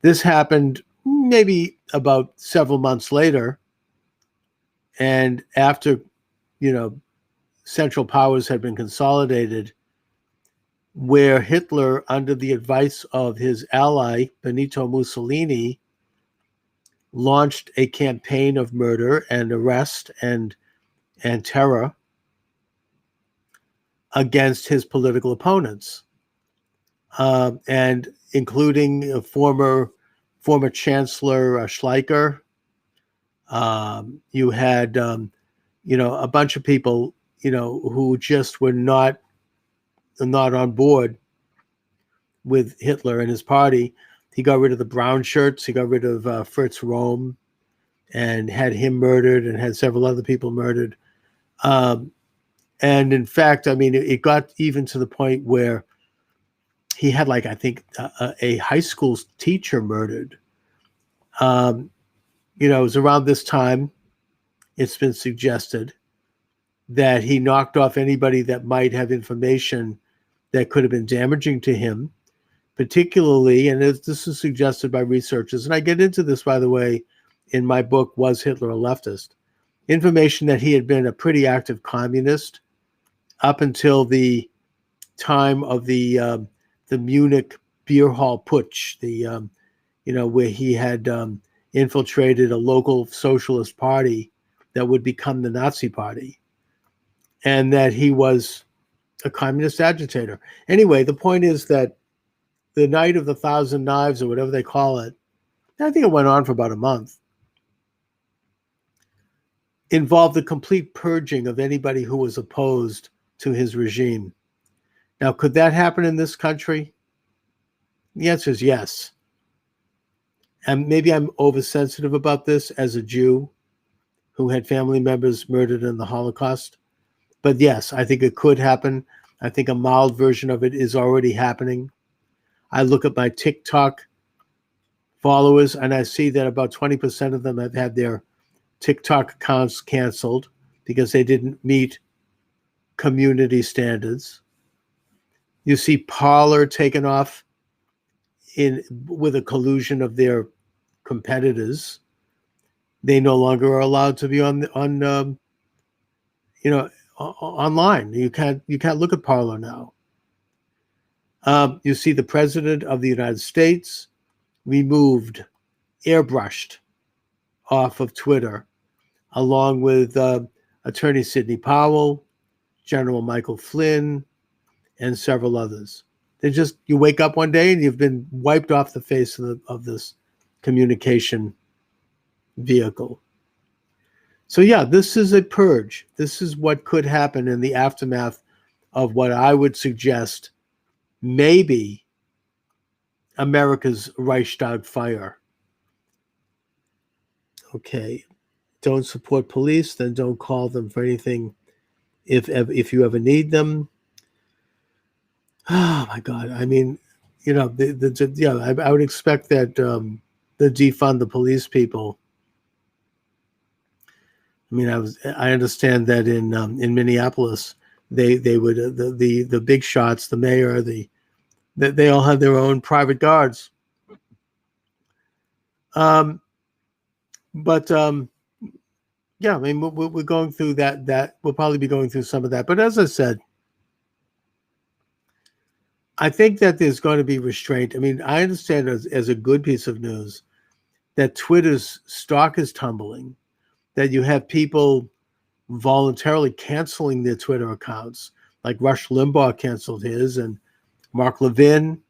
This happened maybe about several months later, and after, Central powers had been consolidated, where Hitler, under the advice of his ally, Benito Mussolini, launched a campaign of murder and arrest and terror against his political opponents, and including former Chancellor Schleicher. You had, a bunch of people, who just were not on board with Hitler and his party. He got rid of the brown shirts. He got rid of Fritz Röhm and had him murdered and had several other people murdered. And in fact, it got even to the point where he had, I think, a high school teacher murdered. It was around this time, it's been suggested, that he knocked off anybody that might have information that could have been damaging to him, particularly, and this is suggested by researchers, and I get into this, by the way, in my book, Was Hitler a Leftist? Information that he had been a pretty active communist up until the time of the Munich beer hall putsch, where he had infiltrated a local socialist party that would become the Nazi party, and that he was a communist agitator. Anyway, the point is that the Night of the 1,000 Knives, or whatever they call it, I think it went on for about a month, involved the complete purging of anybody who was opposed to his regime. Now, could that happen in this country? The answer is yes. And maybe I'm oversensitive about this as a Jew who had family members murdered in the Holocaust. But yes, I think it could happen. I think a mild version of it is already happening. I look at my TikTok followers and I see that about 20% of them have had their TikTok accounts canceled because they didn't meet community standards. You see Parler taken off with a collusion of their competitors. They no longer are allowed to be online. You can't look at Parler now. You see the President of the United States removed, airbrushed off of Twitter, along with a Attorney Sidney Powell, General Michael Flynn, and several others. You wake up one day and you've been wiped off the face of this communication vehicle. So yeah, this is a purge. This is what could happen in the aftermath of what I would suggest maybe America's Reichstag fire. Okay, don't support police, then don't call them for anything if you ever need them. Oh my God! I mean, I would expect that the defund the police people. I mean, I understand that in Minneapolis, they would the big shots, the mayor, they all have their own private guards. Yeah, I mean, we're going through that we'll probably be going through some of that. But as I said, I think that there's going to be restraint. I mean, I understand as a good piece of news that Twitter's stock is tumbling, that you have people voluntarily canceling their Twitter accounts, like Rush Limbaugh canceled his, and Mark Levin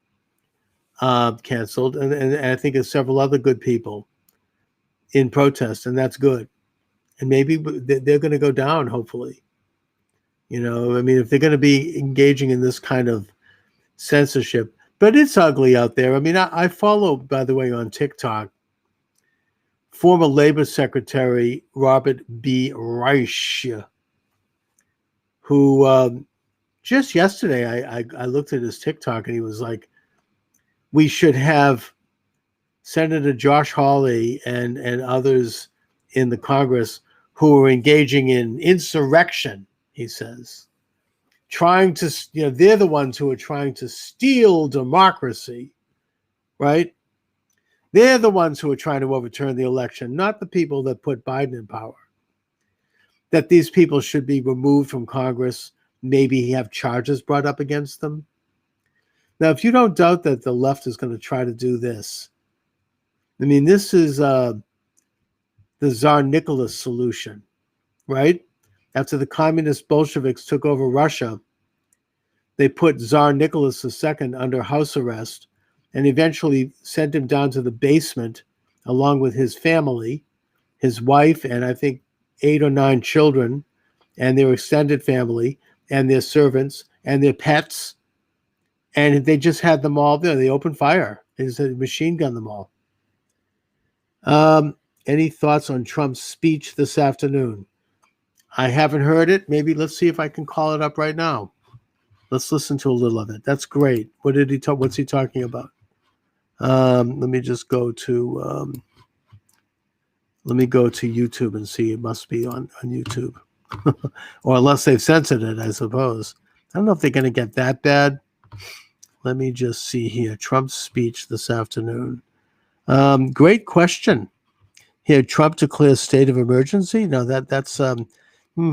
canceled, and I think there's several other good people in protest, and that's good. And maybe they're going to go down, hopefully. I mean, if they're going to be engaging in this kind of censorship, but it's ugly out there. I mean, I follow, by the way, on TikTok, former Labor Secretary Robert B. Reich, who just yesterday I looked at his TikTok and he was like, we should have Senator Josh Hawley and others in the Congress who are engaging in insurrection, he says, trying to, they're the ones who are trying to steal democracy, right? They're the ones who are trying to overturn the election, not the people that put Biden in power. That these people should be removed from Congress, maybe have charges brought up against them. Now, if you don't doubt that the left is going to try to do this, I mean, this is the Tsar Nicholas solution, right? After the communist Bolsheviks took over Russia, they put Tsar Nicholas II under house arrest and eventually sent him down to the basement along with his family, his wife, and I think 8 or 9 children, and their extended family, and their servants, and their pets. And they just had them all there. They opened fire. They just had machine gun them all. Any thoughts on Trump's speech this afternoon? I haven't heard it. Maybe let's see if I can call it up right now. Let's listen to a little of it. That's great. What did he talk? What's he talking about? Let me just go to YouTube and see. It must be on YouTube, or unless they've censored it, I suppose. I don't know if they're going to get that bad. Let me just see here. Trump's speech this afternoon. Great question. Here, Trump declares state of emergency. No, that's I don't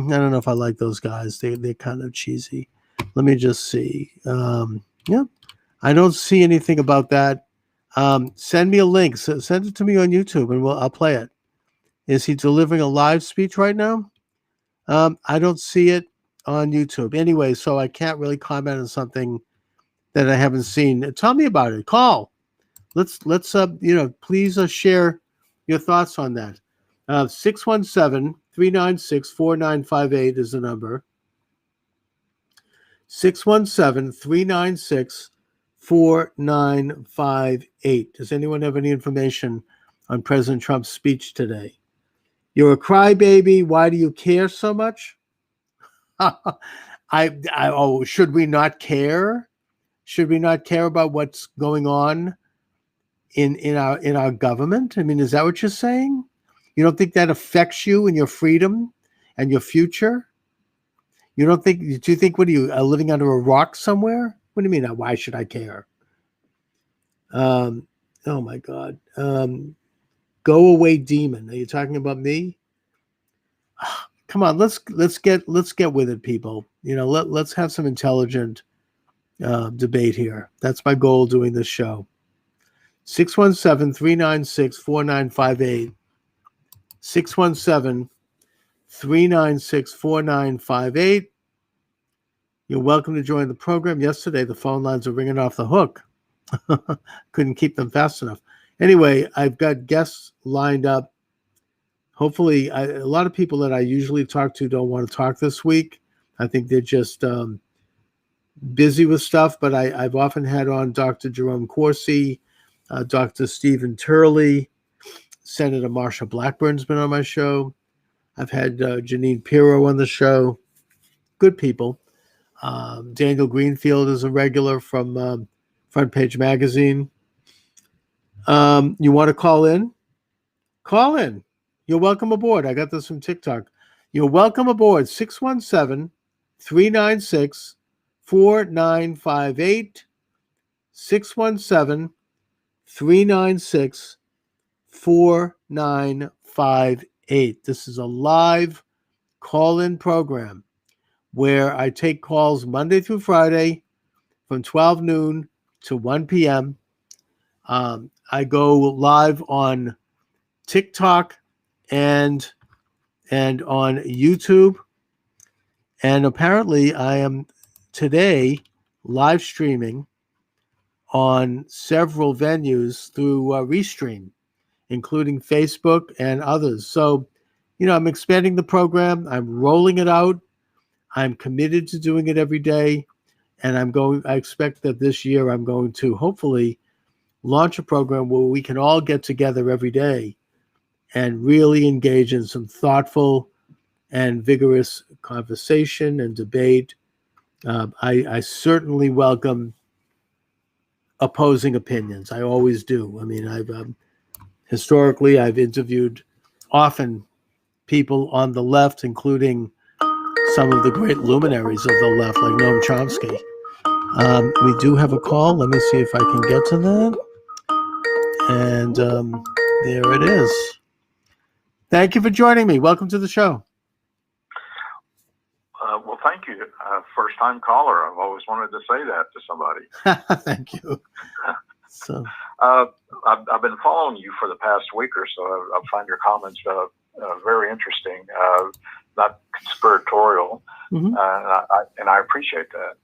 know if I like those guys. They're kind of cheesy. Let me just see. Yeah, I don't see anything about that. Send me a link. Send it to me on YouTube, and I'll play it. Is he delivering a live speech right now? I don't see it on YouTube. Anyway, so I can't really comment on something that I haven't seen. Tell me about it. Call. Let's please share your thoughts on that. 617-396-4958 is the number. 617-396-4958. Does anyone have any information on President Trump's speech today? You're a crybaby. Why do you care so much? Should we not care? Should we not care about what's going on in our government? I mean, is that what you're saying? You don't think that affects you and your freedom and your future? You don't think? Do you think? What are you living under a rock somewhere? What do you mean? Why should I care? Oh my God! Go away, demon. Are you talking about me? Come on, let's get with it, people. Let's have some intelligent debate here. That's my goal doing this show. 617-396-4958. 396-4958. You're welcome to join the program. Yesterday, the phone lines were ringing off the hook. Couldn't keep them fast enough. Anyway, I've got guests lined up. Hopefully, a lot of people that I usually talk to don't want to talk this week. I think they're just busy with stuff, but I've often had on Dr. Jerome Corsi, Dr. Stephen Turley, Senator Marsha Blackburn's been on my show. I've had Janine Pirro on the show. Good people. Daniel Greenfield is a regular from Front Page Magazine. You want to call in? Call in. You're welcome aboard. I got this from TicTock. You're welcome aboard. 617-396-4958. 617-396-4958. This is a live call-in program where I take calls Monday through Friday from 12 noon to 1 p.m. I go live on TikTok and on YouTube. And apparently I am today live streaming on several venues through Restream, including Facebook and others. So, I'm expanding the program. I'm rolling it out. I'm committed to doing it every day. And I expect that this year I'm going to hopefully launch a program where we can all get together every day and really engage in some thoughtful and vigorous conversation and debate. I certainly welcome opposing opinions. I always do. I mean, historically, I've interviewed often people on the left, including some of the great luminaries of the left, like Noam Chomsky. We do have a call. Let me see if I can get to that. And there it is. Thank you for joining me. Welcome to the show. Well, thank you. First-time caller. I've always wanted to say that to somebody. Thank you. So, I've been following you for the past week or so. I find your comments very interesting, not conspiratorial, mm-hmm. And I appreciate that.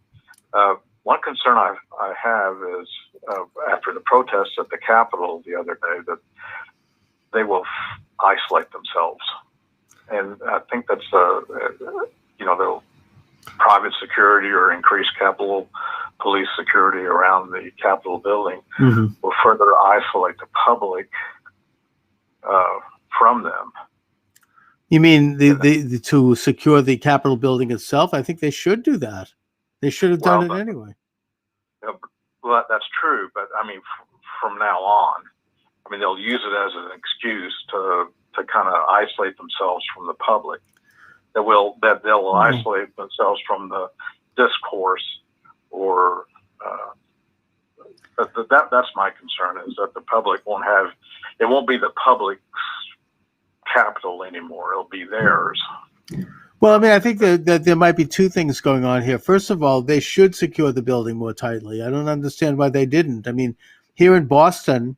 One concern I have is after the protests at the Capitol the other day that they will isolate themselves, and I think that's they'll private security or increased Capitol police security around the Capitol building mm-hmm. will further isolate the public from them. You mean the to secure the Capitol building itself? I think they should do that. They should have done it anyway. Well, that's true, but I mean, from now on, I mean, they'll use it as an excuse to kind of isolate themselves from the public. They'll mm-hmm. isolate themselves from the discourse, or that's my concern, is that the public it won't be the public's capital anymore. It'll be theirs. Well, I mean, I think that there might be two things going on here. First of all, they should secure the building more tightly. I don't understand why they didn't. I mean, here in Boston,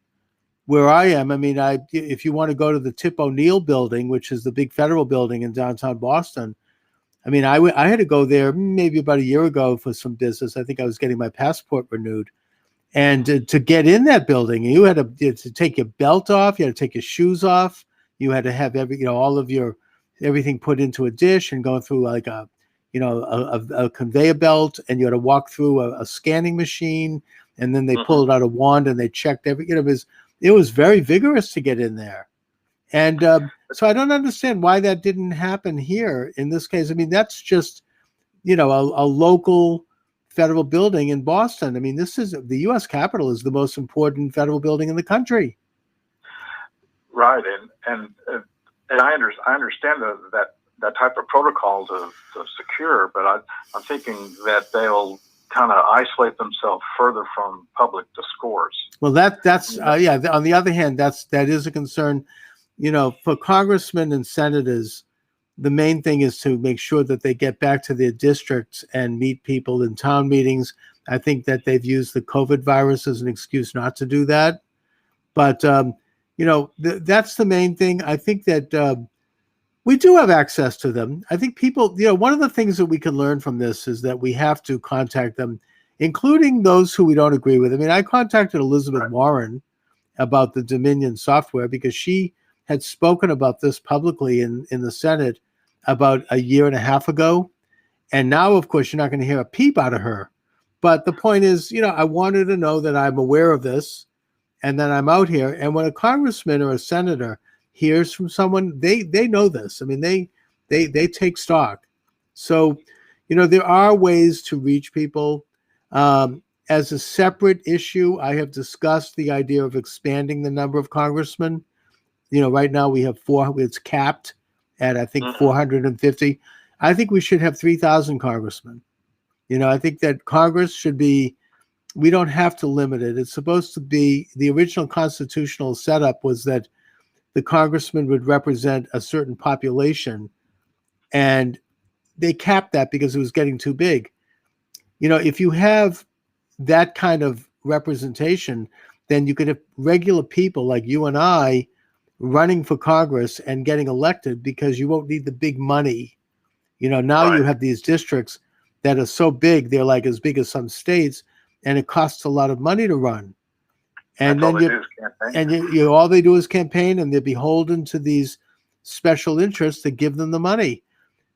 where I am, I mean, if you want to go to the Tip O'Neill building, which is the big federal building in downtown Boston, I mean, I had to go there maybe about a year ago for some business. I think I was getting my passport renewed. And to get in that building, you had to take your belt off, you had to take your shoes off, you had to have all of your everything put into a dish and go through like a conveyor belt, and you had to walk through a scanning machine, and then they mm-hmm. pulled out a wand and they checked it was very vigorous to get in there. And so I don't understand why that didn't happen here in this case. I mean, that's just, a local federal building in Boston. I mean, the U.S. Capitol is the most important federal building in the country. Right. And I understand that type of protocol to secure, but I'm thinking that they'll kind of isolate themselves further from public discourse. Well, that's on the other hand, that is a concern. For congressmen and senators, the main thing is to make sure that they get back to their districts and meet people in town meetings. I think that they've used the COVID virus as an excuse not to do that. But, that's the main thing. I think that We do have access to them. I think people, one of the things that we can learn from this is that we have to contact them, including those who we don't agree with. I mean, I contacted Elizabeth Warren about the Dominion software because she had spoken about this publicly in the Senate about a year and a half ago. And now, of course, you're not going to hear a peep out of her. But the point is, I wanted to know that I'm aware of this and that I'm out here. And when a congressman or a senator hears from someone, they know this. I mean, they take stock. So, there are ways to reach people. As a separate issue, I have discussed the idea of expanding the number of congressmen. Right now we have 4. It's capped at, I think, 450. I think we should have 3,000 congressmen. I think that Congress should be, we don't have to limit it. It's supposed to be, the original constitutional setup was that the congressman would represent a certain population, and they capped that because it was getting too big. If you have that kind of representation, then you could have regular people like you and I running for Congress and getting elected because you won't need the big money. Now you have these districts that are so big, they're like as big as some states, and it costs a lot of money to run. And then all they do is campaign, and they're beholden to these special interests that give them the money.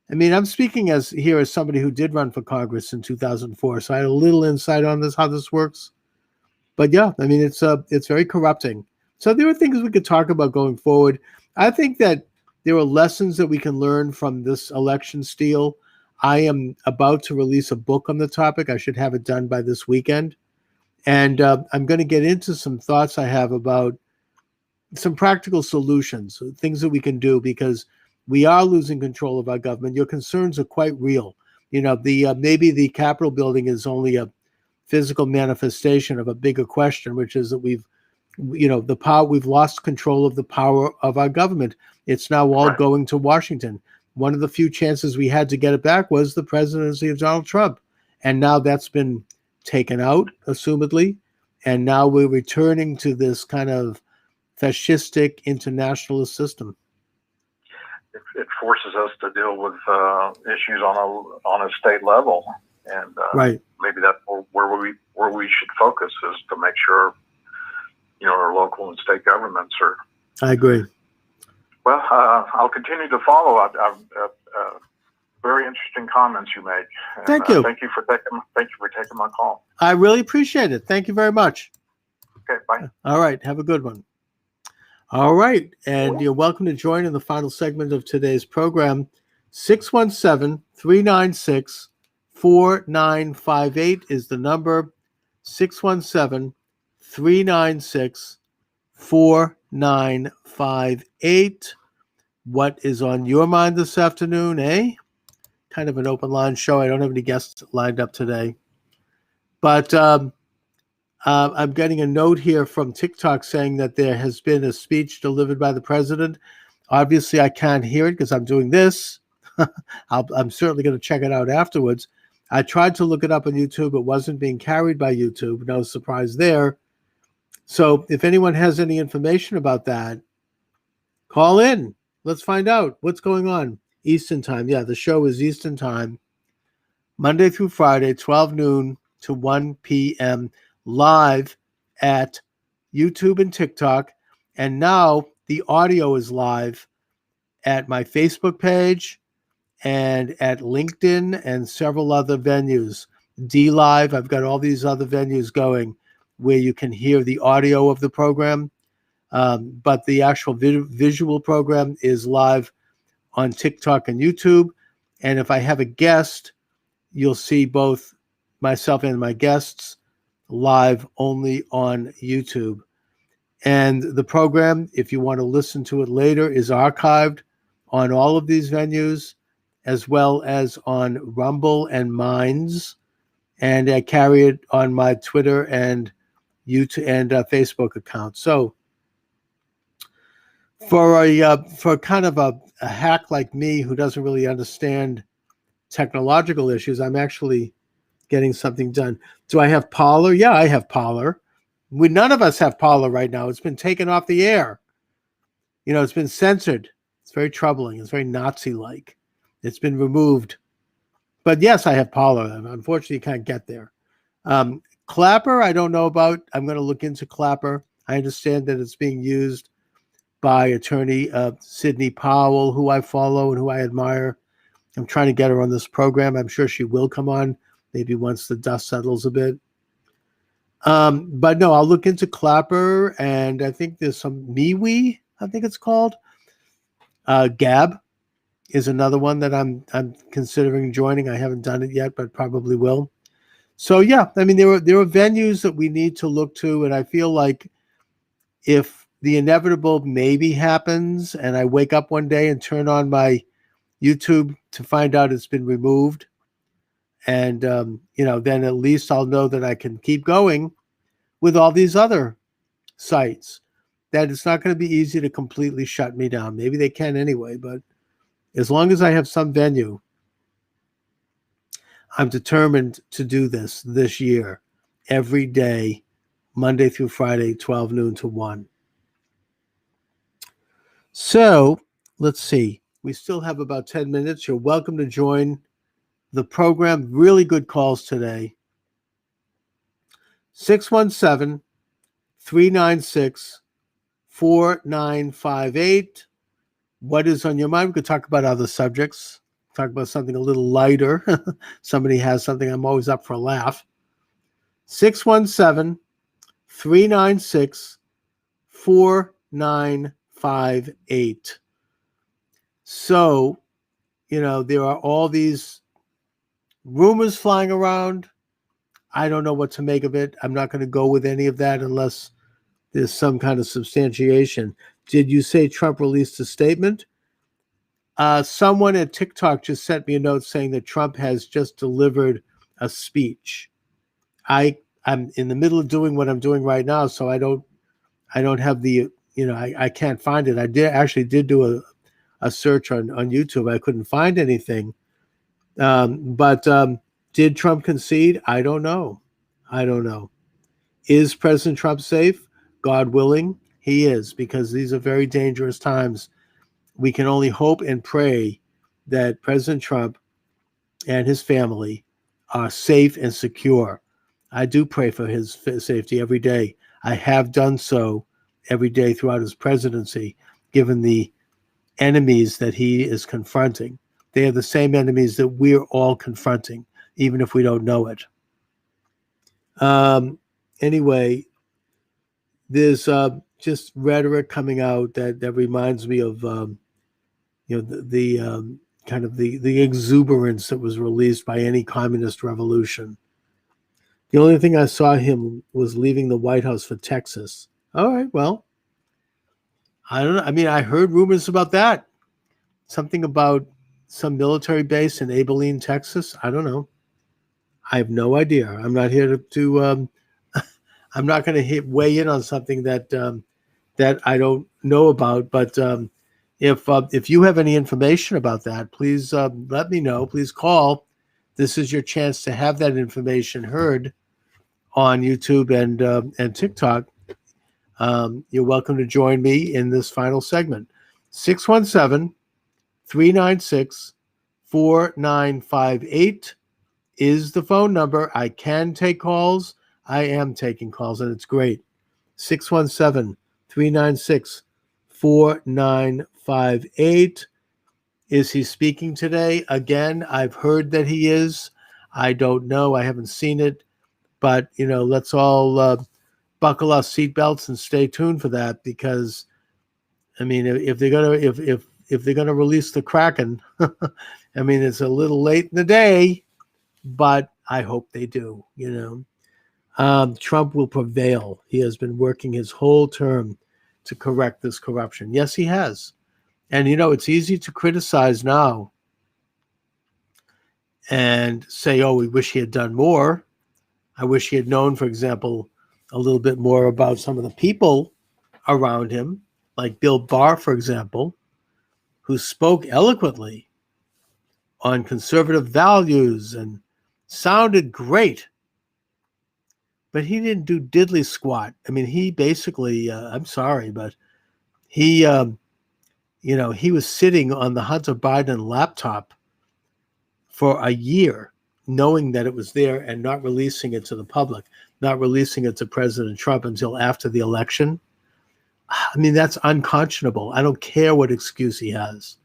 I mean, I'm speaking as somebody who did run for Congress in 2004, so I had a little insight on this, how this works. But yeah, I mean, it's very corrupting. So there are things we could talk about going forward. I think that there are lessons that we can learn from this election steal. I am about to release a book on the topic. I should have it done by this weekend. And I'm going to get into some thoughts I have about some practical solutions, things that we can do, because we are losing control of our government. Your concerns are quite real. Maybe the Capitol building is only a physical manifestation of a bigger question, which is that we've lost control of the power of our government. It's now all going to Washington. One of the few chances we had to get it back was the presidency of Donald Trump. And now that's been taken out, assumedly. And now we're returning to this kind of fascistic internationalist system. It forces us to deal with issues on a state level, and maybe that's where we should focus, is to make sure our local and state governments are. I agree. Well, I'll continue to follow. Very interesting comments you make. And, thank you. Thank you for taking my call. I really appreciate it. Thank you very much. Okay, bye. All right, have a good one. All right, and you're welcome to join in the final segment of today's program. 617-396-4958 is the number. 617-396-4958. What is on your mind this afternoon, eh? Kind of an open line show. I don't have any guests lined up today. But I'm getting a note here from TicTock saying that there has been a speech delivered by the president. Obviously, I can't hear it because I'm doing this. I'm certainly going to check it out afterwards. I tried to look it up on YouTube. It wasn't being carried by YouTube. No surprise there. So if anyone has any information about that, call in. Let's find out what's going on. Eastern time. Yeah, the show is Eastern time, Monday through Friday, 12 noon to 1 p.m. live at YouTube and TikTok. And now the audio is live at my Facebook page and at LinkedIn and several other venues. DLive, I've got all these other venues going where you can hear the audio of the program. But the actual visual program is live on TikTok and YouTube. And if I have a guest, you'll see both myself and my guests live only on YouTube. And the program, if you want to listen to it later, is archived on all of these venues, as well as on Rumble and Minds. And I carry it on my Twitter and YouTube and Facebook account. So for kind of a hack like me who doesn't really understand technological issues, I'm actually getting something done. Do I have Parler? Yeah, I have Parler. None of us have Parler right now. It's been taken off the air. It's been censored. It's very troubling. It's very Nazi-like. It's been removed. But yes, I have Parler. Unfortunately, you can't get there. Clapper, I don't know about. I'm going to look into Clapper. I understand that it's being used by attorney Sidney Powell, who I follow and who I admire. I'm trying to get her on this program. I'm sure she will come on, maybe once the dust settles a bit. But no, I'll look into Clapper, and I think there's some MeWe, I think it's called. Gab is another one that I'm considering joining. I haven't done it yet, but probably will. So yeah, I mean, there are venues that we need to look to, and I feel like if the inevitable maybe happens, and I wake up one day and turn on my YouTube to find out it's been removed, and then at least I'll know that I can keep going with all these other sites. That it's not going to be easy to completely shut me down. Maybe they can anyway, but as long as I have some venue, I'm determined to do this year, every day, Monday through Friday, 12 noon to 1. So let's see. We still have about 10 minutes. You're welcome to join the program. Really good calls today. 617-396-4958. What is on your mind? We could talk about other subjects. Talk about something a little lighter. Somebody has something. I'm always up for a laugh. 617-396-4958. So, there are all these rumors flying around. I don't know what to make of it. I'm not going to go with any of that unless there's some kind of substantiation. Did you say Trump released a statement? Someone at TicTock just sent me a note saying that Trump has just delivered a speech. I'm in the middle of doing what I'm doing right now, so I don't have the, I can't find it. I did do a search on YouTube. I couldn't find anything. But did Trump concede? I don't know. Is President Trump safe? God willing, he is, because these are very dangerous times. We can only hope and pray that President Trump and his family are safe and secure. I do pray for his safety every day. I have done so every day throughout his presidency, given the enemies that he is confronting. They are the same enemies that we're all confronting, even if we don't know it. Anyway, there's just rhetoric coming out that reminds me of the kind of the exuberance that was released by any communist revolution. The only thing I saw him was leaving the White House for Texas. All right, well, I don't know. I mean, I heard rumors about that. Something about some military base in Abilene, Texas. I don't know. I have no idea. I'm not here to I'm not going to weigh in on something that I don't know about. But if you have any information about that, please let me know. Please call. This is your chance to have that information heard on YouTube and TikTok. You're welcome to join me in this final segment. 617-396-4958 is the phone number. I can take calls. I am taking calls, and it's great. 617-396-4958. Is he speaking today? Again, I've heard that he is. I don't know. I haven't seen it. But, let's all buckle our seatbelts and stay tuned for that, because, I mean, if they're gonna release the Kraken, I mean, it's a little late in the day, but I hope they do. Trump will prevail. He has been working his whole term to correct this corruption. Yes, he has. And, it's easy to criticize now and say, oh, we wish he had done more. I wish he had known, for example, a little bit more about some of the people around him, like Bill Barr, for example, who spoke eloquently on conservative values and sounded great. But he didn't do diddly squat. I mean, he basically, I'm sorry, but he, he was sitting on the Hunter Biden laptop for a year, knowing that it was there and not releasing it to the public, not releasing it to President Trump until after the election. I mean, that's unconscionable. I don't care what excuse he has.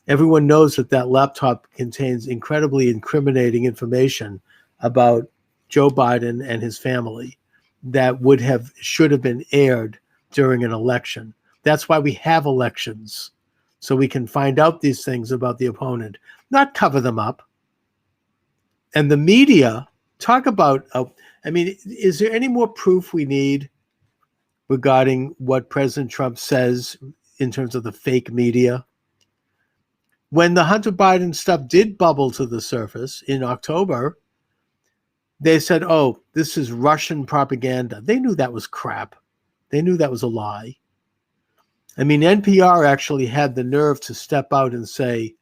Everyone knows that laptop contains incredibly incriminating information about Joe Biden and his family that should have been aired during an election. That's why we have elections, so we can find out these things about the opponent, not cover them up. And the media, talk about, is there any more proof we need regarding what President Trump says in terms of the fake media? When the Hunter Biden stuff did bubble to the surface in October, they said, oh, this is Russian propaganda. They knew that was crap. They knew that was a lie. I mean, NPR actually had the nerve to step out and say,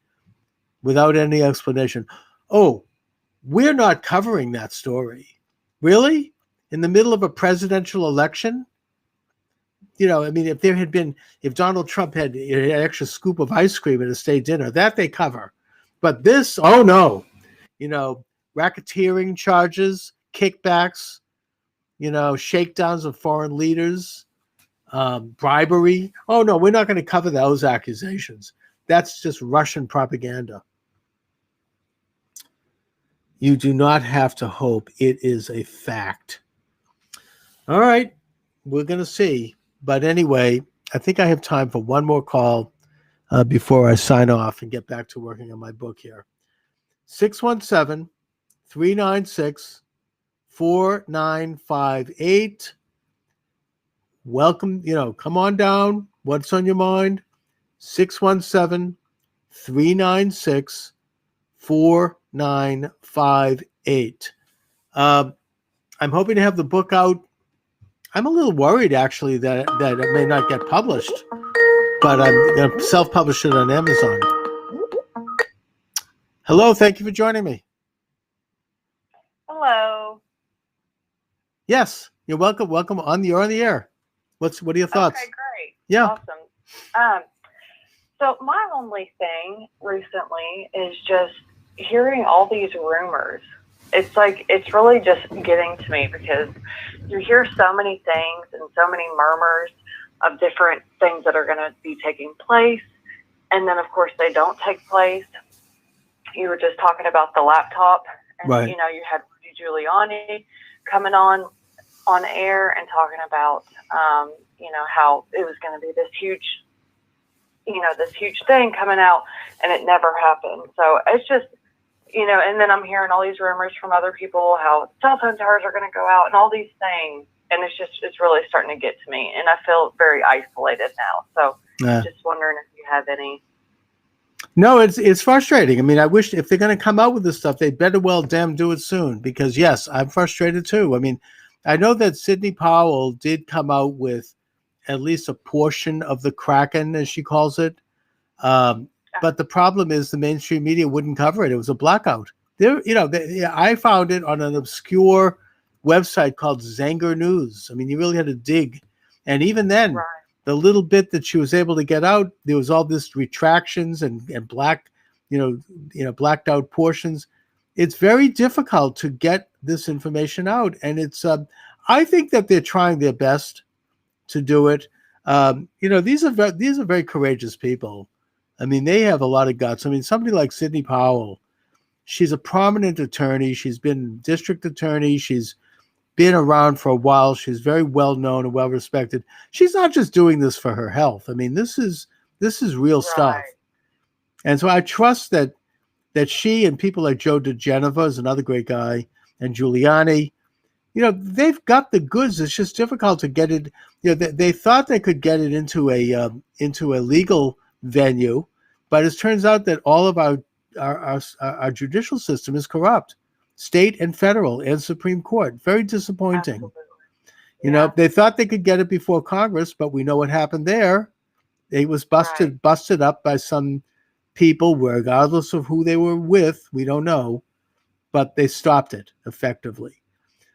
without any explanation, oh, we're not covering that story. Really? In the middle of a presidential election? If Donald Trump had an extra scoop of ice cream at a state dinner, that they cover. But this, oh no, racketeering charges, kickbacks, shakedowns of foreign leaders, bribery. Oh no, we're not going to cover those accusations. That's just Russian propaganda. You do not have to hope. It is a fact. All right, we're going to see. But anyway, I think I have time for one more call before I sign off and get back to working on my book here. 617-396-4958. Welcome, come on down. What's on your mind? 617-396-4958. I'm hoping to have the book out. I'm a little worried, actually, that it may not get published, but I'm going to self-publish it on Amazon. Hello, thank you for joining me. Hello. Yes, you're welcome. Welcome. You're on the air. What are your thoughts? Okay, great. Yeah. Awesome. So my only thing recently is just hearing all these rumors. It's really just getting to me because you hear so many things and so many murmurs of different things that are going to be taking place. And then, of course, they don't take place. You were just talking about the laptop. And, right. You had Rudy Giuliani coming on air and talking about, how it was going to be this huge thing coming out, and it never happened. So it's just, and then I'm hearing all these rumors from other people how cell phone towers are going to go out and all these things. And it's really starting to get to me. And I feel very isolated now. So just wondering if you have any. No, it's frustrating. I mean, I wish if they're going to come out with this stuff, they'd better well damn do it soon, because yes, I'm frustrated too. I mean, I know that Sidney Powell did come out with at least a portion of the Kraken, as she calls it. But the problem is the mainstream media wouldn't cover it. It was a blackout. I found it on an obscure website called Zanger News. I mean, you really had to dig. And even then, Right. The little bit that she was able to get out, there was all this retractions and blacked out portions. It's very difficult to get this information out. And it's, I think that they're trying their best to do it. These are very courageous people. I mean, they have a lot of guts. I mean, somebody like Sidney Powell, she's a prominent attorney. She's been district attorney. She's been around for a while. She's very well known and well respected. She's not just doing this for her health. I mean, this is real stuff. And so I trust that she and people like Joe DeGenova is another great guy, and Giuliani, they've got the goods. It's just difficult to get it. They thought they could get it into a legal venue, but it turns out that all of our judicial system is corrupt, state and federal and Supreme Court. Very disappointing. Absolutely. They thought they could get it before Congress, but we know what happened there. It was busted up by some people, regardless of who they were with. We don't know, but they stopped it effectively.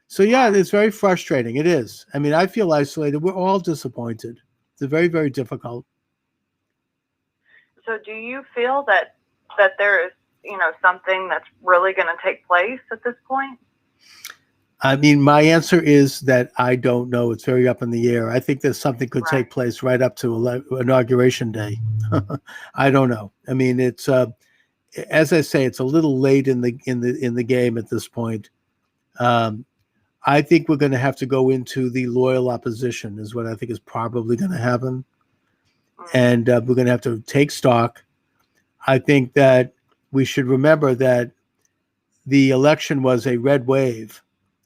So yeah, it's very frustrating. It is. I mean, I feel isolated. We're all disappointed. It's very, very difficult. So do you feel that there is, something that's really going to take place at this point? I mean, my answer is that I don't know. It's very up in the air. I think that something could take place right up to inauguration day. I don't know. I mean, it's as I say, it's a little late in the game at this point. I think we're going to have to go into the loyal opposition, is what I think is probably going to happen, and we're going to have to take stock. I think that we should remember that the election was a red wave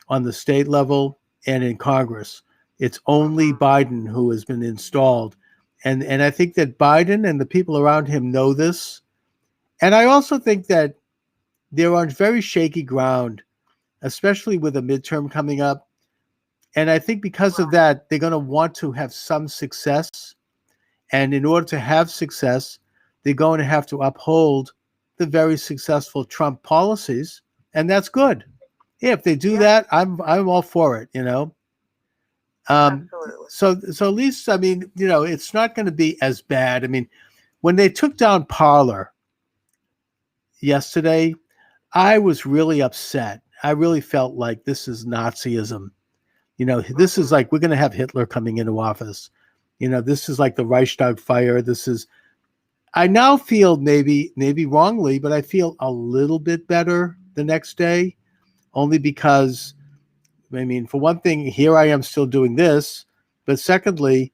on the state level and in Congress. It's only Biden who has been installed. And I think that Biden and the people around him know this. And I also think that they're on very shaky ground, especially with a midterm coming up. And I think because of that, they're going to want to have some success. And in order to have success, they're going to have to uphold the very successful Trump policies. And that's good. Yeah, if they do that, I'm all for it, Absolutely. So at least, I mean, it's not going to be as bad. I mean, when they took down Parler yesterday, I was really upset. I really felt like this is Nazism. This is like we're going to have Hitler coming into office. This is like the Reichstag fire. I now feel maybe wrongly, but I feel a little bit better the next day. Only because, I mean, for one thing, here I am still doing this. But secondly,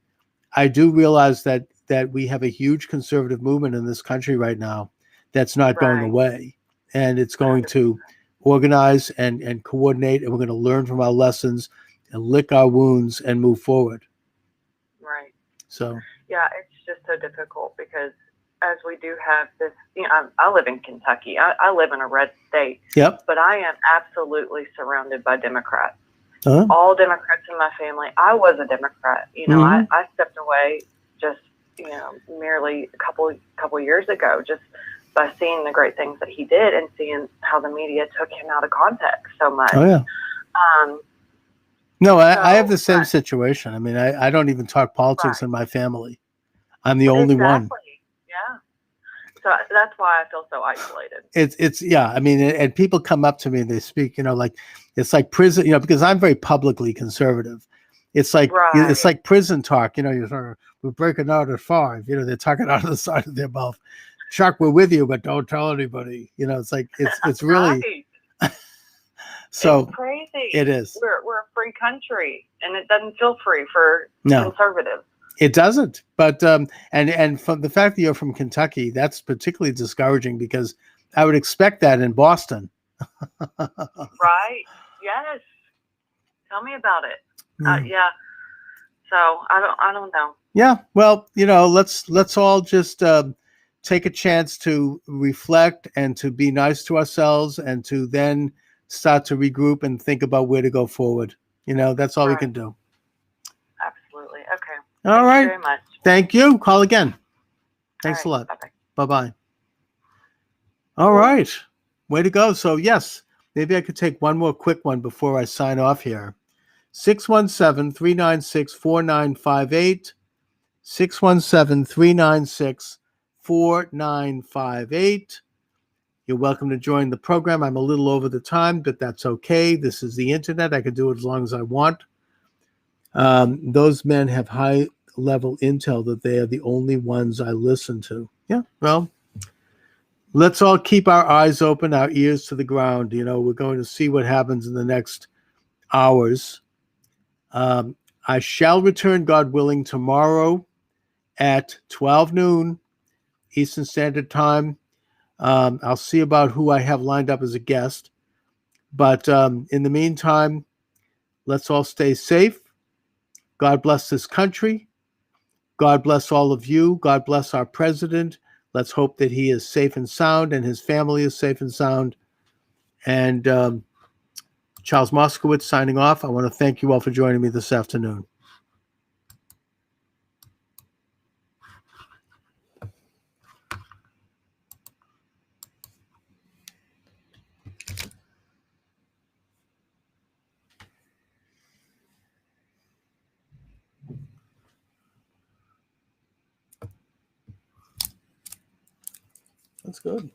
I do realize that we have a huge conservative movement in this country right now that's not going away. And it's going to organize and coordinate, and we're going to learn from our lessons and lick our wounds and move forward. Right. So. Yeah, it's just so difficult because as we do have this, I live in Kentucky. I live in a red state. Yep. But I am absolutely surrounded by Democrats. All Democrats in my family. I was a Democrat. I stepped away just, merely a couple years ago, just by seeing the great things that he did and seeing how the media took him out of context so much. Oh yeah. No, I have the same situation. I mean, I don't even talk politics in my family. I'm the only one. Yeah. So that's why I feel so isolated. It's I mean, and people come up to me and they speak, like it's like prison, because I'm very publicly conservative. It's like it's like prison talk, we're breaking out at 5, they're talking out of the side of their mouth. Chuck, we're with you, but don't tell anybody. It's like it's really so it's crazy. It is. We're a free country, and it doesn't feel free for conservatives. It doesn't, but and from the fact that you're from Kentucky, that's particularly discouraging because I would expect that in Boston. Right? Yes. Tell me about it. Yeah. So I don't know. Yeah. Well, let's all just take a chance to reflect and to be nice to ourselves, and to then start to regroup and think about where to go forward. That's all we can do. Absolutely. Okay. All right. Thank you very much. Thank you. Call again. Thanks a lot. Bye-bye. All right. Way to go. So, yes, maybe I could take one more quick one before I sign off here. 617-396-4958. 617-396-4958. You're welcome to join the program. I'm a little over the time, but that's okay. This is the internet. I can do it as long as I want. Those men have high-level intel that they are the only ones I listen to. Yeah, well, let's all keep our eyes open, our ears to the ground. We're going to see what happens in the next hours. I shall return, God willing, tomorrow at 12 noon Eastern Standard Time. I'll see about who I have lined up as a guest. But in the meantime, let's all stay safe. God bless this country. God bless all of you. God bless our president. Let's hope that he is safe and sound and his family is safe and sound. And Charles Moscowitz signing off. I want to thank you all for joining me this afternoon. That's good.